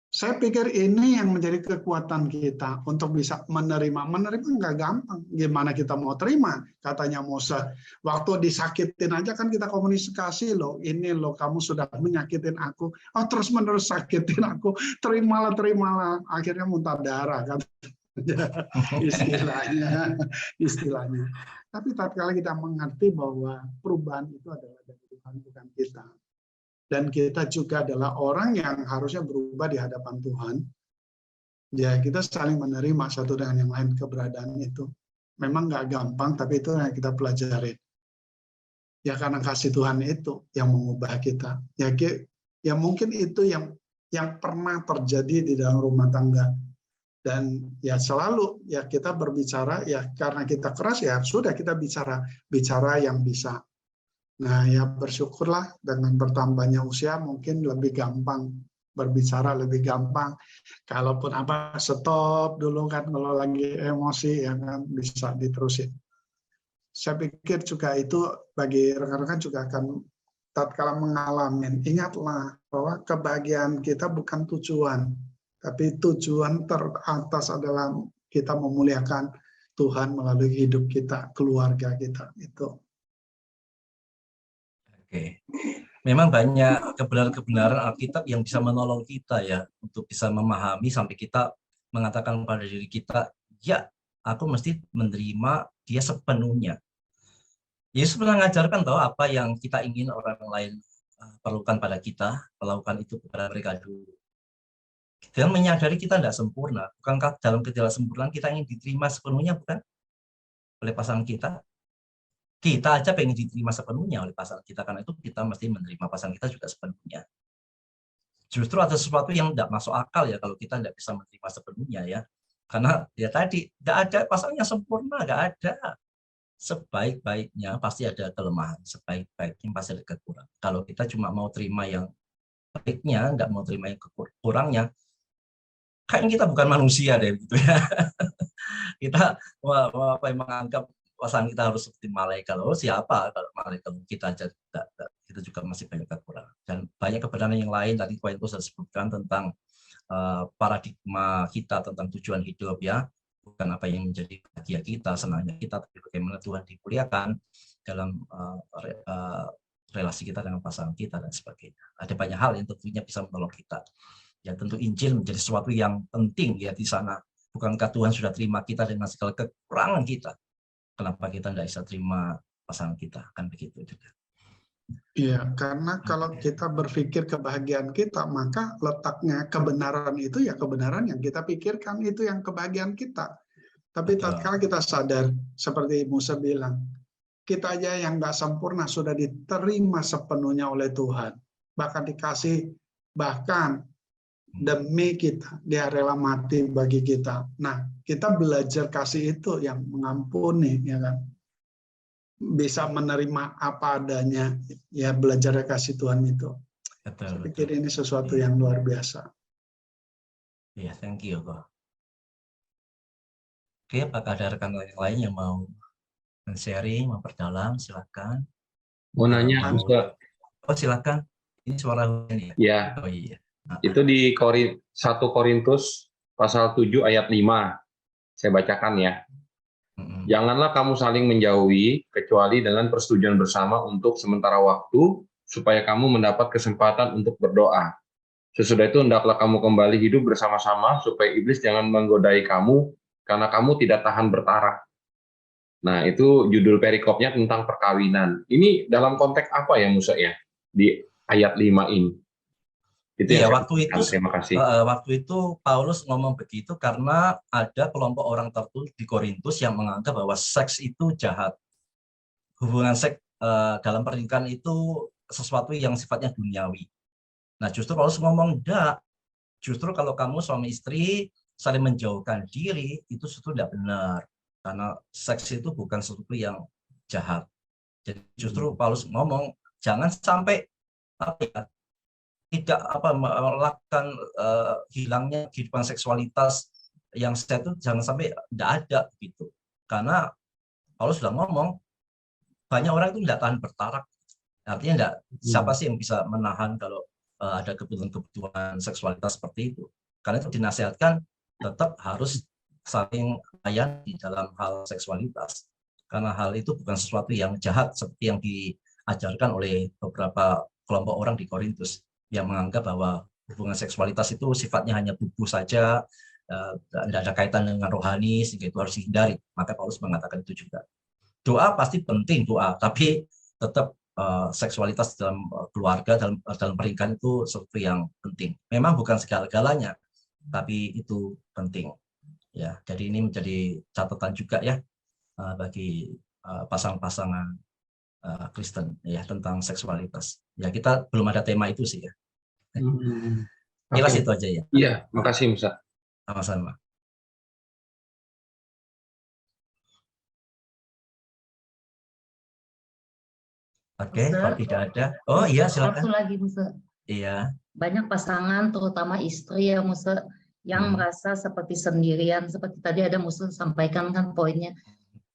saya pikir ini yang menjadi kekuatan kita untuk bisa menerima. Menerima nggak gampang. Gimana kita mau terima? Katanya Musa. Waktu disakitin aja kan kita komunikasi loh. Ini loh, kamu sudah menyakitin aku. Oh, terus-menerus sakitin aku. Terimalah, terimalah. Akhirnya muntah darah kan. istilahnya. Tapi tatkala kita mengerti bahwa perubahan itu adalah dari Tuhan, bukan kita. Dan kita juga adalah orang yang harusnya berubah di hadapan Tuhan. Ya, kita saling menerima satu dengan yang lain keberadaan itu. Memang nggak gampang, tapi itu yang kita pelajari. Ya, karena kasih Tuhan itu yang mengubah kita. Ya mungkin itu yang pernah terjadi di dalam rumah tangga. Dan ya selalu ya kita berbicara, ya karena kita keras, ya sudah kita bicara yang bisa. Nah, ya bersyukurlah dengan bertambahnya usia mungkin lebih gampang berbicara, lebih gampang. Kalaupun apa, stop dulu kan kalau lagi emosi, ya kan bisa diterusin. Saya pikir juga itu bagi rekan-rekan juga akan tatkala mengalami, ingatlah bahwa kebahagiaan kita bukan tujuan, tapi tujuan teratas adalah kita memuliakan Tuhan melalui hidup kita, keluarga kita. Itu. Oke. Memang banyak kebenaran-kebenaran Alkitab yang bisa menolong kita ya untuk bisa memahami sampai kita mengatakan pada diri kita, ya aku mesti menerima dia sepenuhnya. Yesus pernah mengajarkan bahwa apa yang kita ingin orang lain perlukan pada kita, melakukan itu kepada mereka dulu. Dan menyadari kita tidak sempurna. Bukankah dalam ketidaksempurnaan kita ingin diterima sepenuhnya, bukan? Oleh pasangan kita. Kita aja pengen diterima sepenuhnya oleh pasangan kita, karena itu kita mesti menerima pasangan kita juga sepenuhnya. Justru ada sesuatu yang tidak masuk akal ya kalau kita tidak bisa menerima sepenuhnya ya. Karena ya tadi, tidak ada pasangan yang sempurna, tidak ada. Sebaik-baiknya pasti ada kelemahan, sebaik-baiknya pasti ada kekurangan. Kalau kita cuma mau terima yang baiknya, nggak mau terima yang kurangnya, kayaknya kita bukan manusia deh gitu ya. Kita menganggap pasangan kita harus seperti malaikat. Oh siapa kalau malaikat, kita aja kita juga masih banyak kekurangan. Dan banyak kebenaran yang lain tadi poin itu saya sebutkan tentang paradigma kita tentang tujuan hidup ya. Bukan apa yang menjadi bahagia kita, senangnya kita, tapi bagaimana Tuhan dimuliakan dalam relasi kita dengan pasangan kita dan sebagainya. Ada banyak hal yang tentunya bisa menolong kita. Ya tentu Injil menjadi sesuatu yang penting ya di sana. Bukankah Tuhan sudah terima kita dengan segala kekurangan kita? Kenapa kita tidak bisa terima pasangan kita? Kan begitu juga. Iya, karena kalau kita berpikir kebahagiaan kita, maka letaknya kebenaran itu ya kebenaran yang kita pikirkan, itu yang kebahagiaan kita. Tapi tatkala kita sadar, seperti Musa bilang, kita aja yang nggak sempurna sudah diterima sepenuhnya oleh Tuhan. Bahkan dikasih, bahkan demi kita, dia rela mati bagi kita. Nah, kita belajar kasih itu yang mengampuni, ya kan? Bisa menerima apa adanya, ya belajar kasih Tuhan itu. Saya pikir ini sesuatu yang luar biasa. Iya, thank you kok. Oke, apakah ada rekan lain yang mau sharing, memperdalam, silakan. Mau nanya, Oh silakan. Ini suara ini ya. Ya. Oh iya. Itu di 1 Korintus pasal 7 ayat 5. Saya bacakan ya. Janganlah kamu saling menjauhi, kecuali dengan persetujuan bersama untuk sementara waktu, supaya kamu mendapat kesempatan untuk berdoa. Sesudah itu hendaklah kamu kembali hidup bersama-sama, supaya iblis jangan menggodai kamu, karena kamu tidak tahan bertarak. Nah, itu judul perikopnya tentang perkawinan. Ini dalam konteks apa ya, Musa ya? Di ayat 5 ini. Itu ya, terima kasih. Waktu itu Paulus ngomong begitu karena ada kelompok orang tertentu di Korintus yang menganggap bahwa seks itu jahat. Hubungan seks dalam pernikahan itu sesuatu yang sifatnya duniawi. Nah, justru Paulus ngomong enggak. Justru kalau kamu suami istri saling menjauhkan diri, itu justru tidak benar. Karena seks itu bukan sesuatu yang jahat. Jadi justru Paulus ngomong jangan sampai tidak melakukan hilangnya kehidupan seksualitas yang sehat itu jangan sampai tidak ada gitu. Karena Paulus sudah ngomong banyak orang itu tidak tahan bertarak. Artinya tidak siapa sih yang bisa menahan kalau ada kebutuhan seksualitas seperti itu. Karena itu dinasihatkan tetap harus saling layan di dalam hal seksualitas. Karena hal itu bukan sesuatu yang jahat seperti yang diajarkan oleh beberapa kelompok orang di Korintus yang menganggap bahwa hubungan seksualitas itu sifatnya hanya tubuh saja, tidak ada kaitan dengan rohani, sehingga itu harus dihindari. Maka Paulus mengatakan itu juga. Doa pasti penting, doa, tapi tetap seksualitas dalam keluarga, dalam pernikahan itu sesuatu yang penting. Memang bukan segala-galanya, tapi itu penting. Ya, jadi ini menjadi catatan juga ya bagi pasangan-pasangan Kristen ya tentang seksualitas. Ya kita belum ada tema itu sih ya. Jelas itu aja ya. Iya, makasih Musa. Sama-sama. Oke, kalau tidak ada. Oh iya silakan. Satu lagi Musa. Iya. Banyak pasangan terutama istri ya Musa yang merasa seperti sendirian. Seperti tadi ada Musa sampaikan kan poinnya.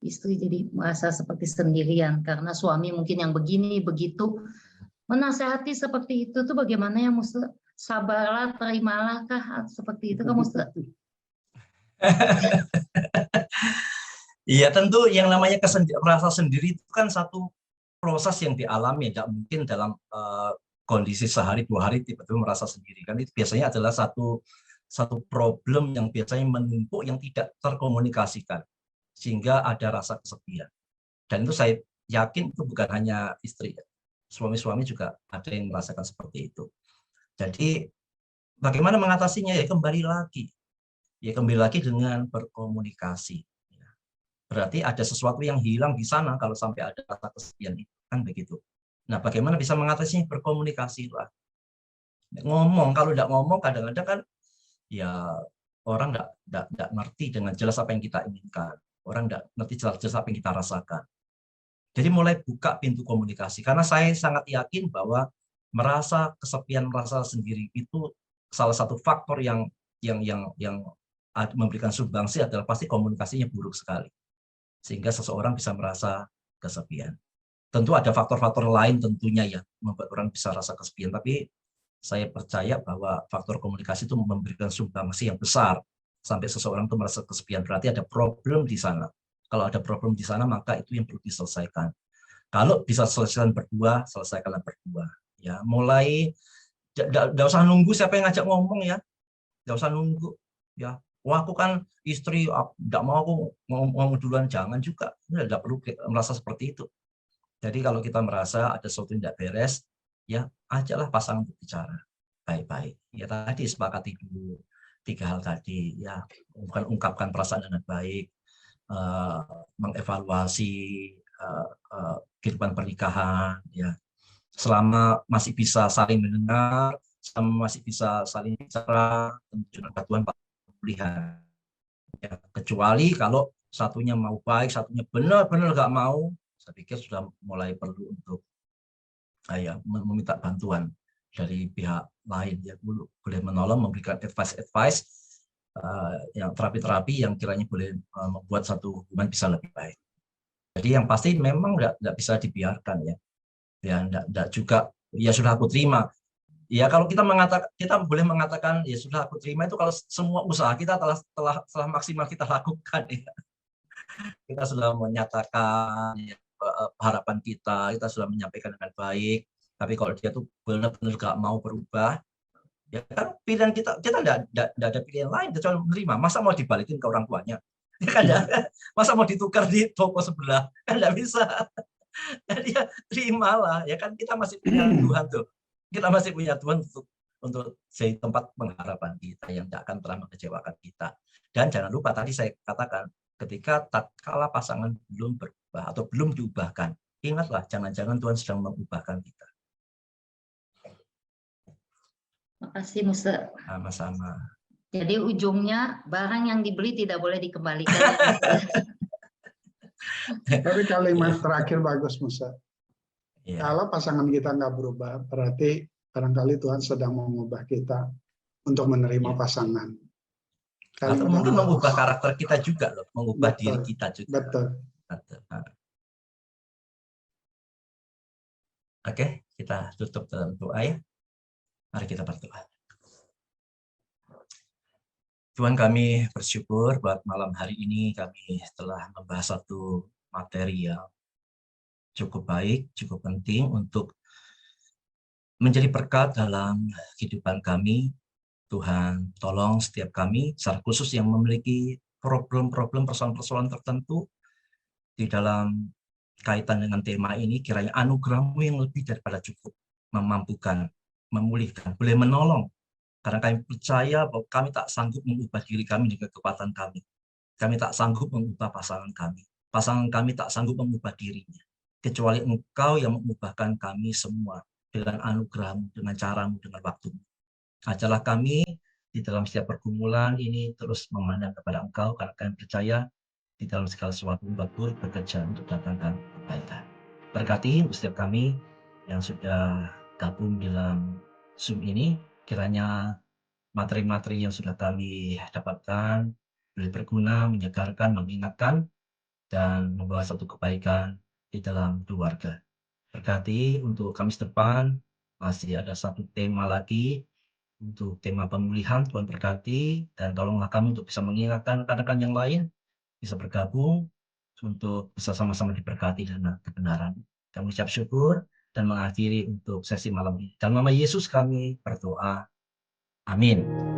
Istri jadi merasa seperti sendirian karena suami mungkin yang begini begitu, menasehati seperti itu tuh bagaimana ya Musa? Sabarlah, terimalah kah seperti itu kan Musa? Iya, tentu yang namanya merasa sendiri itu kan satu proses yang dialami, tidak mungkin dalam kondisi sehari 2 hari tiba-tiba merasa sendiri. Kan itu biasanya adalah satu problem yang biasanya menumpuk yang tidak terkomunikasikan sehingga ada rasa kesepian. Dan itu saya yakin itu bukan hanya istri, suami-suami juga ada yang merasakan seperti itu. Jadi bagaimana mengatasinya? Ya kembali lagi dengan berkomunikasi. Berarti ada sesuatu yang hilang di sana kalau sampai ada rasa kesepian itu, kan begitu. Nah, bagaimana bisa mengatasinya? Berkomunikasi lah. Ngomong, kalau tidak ngomong kadang-kadang kan ya orang tidak ngerti dengan jelas apa yang kita inginkan. Orang tidak ngerti jelas apa yang kita rasakan. Jadi mulai buka pintu komunikasi, karena saya sangat yakin bahwa merasa kesepian, merasa sendiri itu salah satu faktor yang memberikan sumbangsi adalah pasti komunikasinya buruk sekali. Sehingga seseorang bisa merasa kesepian. Tentu ada faktor-faktor lain tentunya ya membuat orang bisa rasa kesepian, tapi saya percaya bahwa faktor komunikasi itu memberikan sumbangsi yang besar sampai seseorang itu merasa kesepian. Berarti ada problem di sana. Kalau ada problem di sana, maka itu yang perlu diselesaikan. Kalau bisa selesaikan berdua, selesaikanlah berdua. Ya, mulai tidak usah nunggu siapa yang ngajak ngomong ya, tidak usah nunggu ya. Wah, aku kan istri, tidak mau aku ngomong duluan, jangan juga. Tidak perlu merasa seperti itu. Jadi kalau kita merasa ada sesuatu yang tidak beres, ya ajaklah pasangan berbicara baik-baik. Ya tadi sepakati dulu 3 hal tadi, ya bukan ungkapkan perasaan dengan baik, mengevaluasi kehidupan pernikahan, ya selama masih bisa saling mendengar, selama masih bisa saling bicara, tentu Tuhan pemulihan. Ya, kecuali kalau satunya mau baik, satunya benar-benar nggak mau, saya pikir sudah mulai perlu untuk meminta bantuan dari pihak lain, ya boleh menolong, memberikan advice yang terapi-terapi yang kiranya boleh membuat satu hubungan bisa lebih baik. Jadi yang pasti memang nggak bisa dibiarkan ya, nggak juga ya sudah aku terima. Ya kalau kita boleh mengatakan ya sudah aku terima itu kalau semua usaha kita telah maksimal kita lakukan ya. Kita sudah menyatakan ya, harapan kita sudah menyampaikan dengan baik. Tapi kalau dia tuh benar-benar gak mau berubah, ya kan pilihan kita tidak ada pilihan lain kecuali menerima. Masa mau dibalikin ke orang tuanya? Ya kan, masa mau ditukar di toko sebelah? Kan tidak bisa. Jadi ya terimalah, ya kan kita masih punya Tuhan tuh. Kita masih punya Tuhan untuk jadi tempat pengharapan kita yang tidak akan pernah mengecewakan kita. Dan jangan lupa tadi saya katakan, ketika tatkala pasangan belum berubah atau belum diubahkan, ingatlah jangan-jangan Tuhan sedang mengubahkan kita. Makasih Musa. Sama-sama. Jadi ujungnya barang yang dibeli tidak boleh dikembalikan. Tapi kalimat terakhir bagus Musa. Ya. Kalau pasangan kita nggak berubah, berarti barangkali Tuhan sedang mengubah kita untuk menerima pasangan. Atau mungkin mengubah karakter kita juga loh, mengubah diri kita juga. Betul. Oke, kita tutup dalam doa ya. Mari kita berdoa. Tuhan, kami bersyukur buat malam hari ini kami telah membahas satu materi yang cukup baik, cukup penting untuk menjadi berkat dalam kehidupan kami. Tuhan, tolong setiap kami, secara khusus yang memiliki problem-problem, persoalan-persoalan tertentu di dalam kaitan dengan tema ini, kiranya anugerah-Mu yang lebih daripada cukup memampukan, memulihkan, boleh menolong. Karena kami percaya bahwa kami tak sanggup mengubah diri kami dengan kekuatan kami. Kami tak sanggup mengubah pasangan kami. Pasangan kami tak sanggup mengubah dirinya. Kecuali Engkau yang mengubahkan kami semua dengan anugerah-Mu, dengan cara-Mu, dengan waktu-Mu. Ajarlah kami di dalam setiap pergumulan ini terus memandang kepada Engkau, karena kami percaya di dalam segala sesuatu Engkau bekerja untuk datangkan kebaikan. Berkati setiap kami yang sudah gabung dalam Zoom ini, kiranya materi-materi yang sudah kami dapatkan boleh berguna, menyegarkan, mengingatkan, dan membawa satu kebaikan di dalam keluarga. berkati untuk Kamis depan. Masih ada satu tema lagi untuk tema pemulihan. Tuhan berkati, dan tolonglah kami untuk bisa mengingatkan rekan-rekan yang lain bisa bergabung untuk bisa sama-sama diberkati dengan kebenaran. Kami ucap syukur dan mengakhiri untuk sesi malam ini. Dalam nama Yesus kami berdoa. Amin.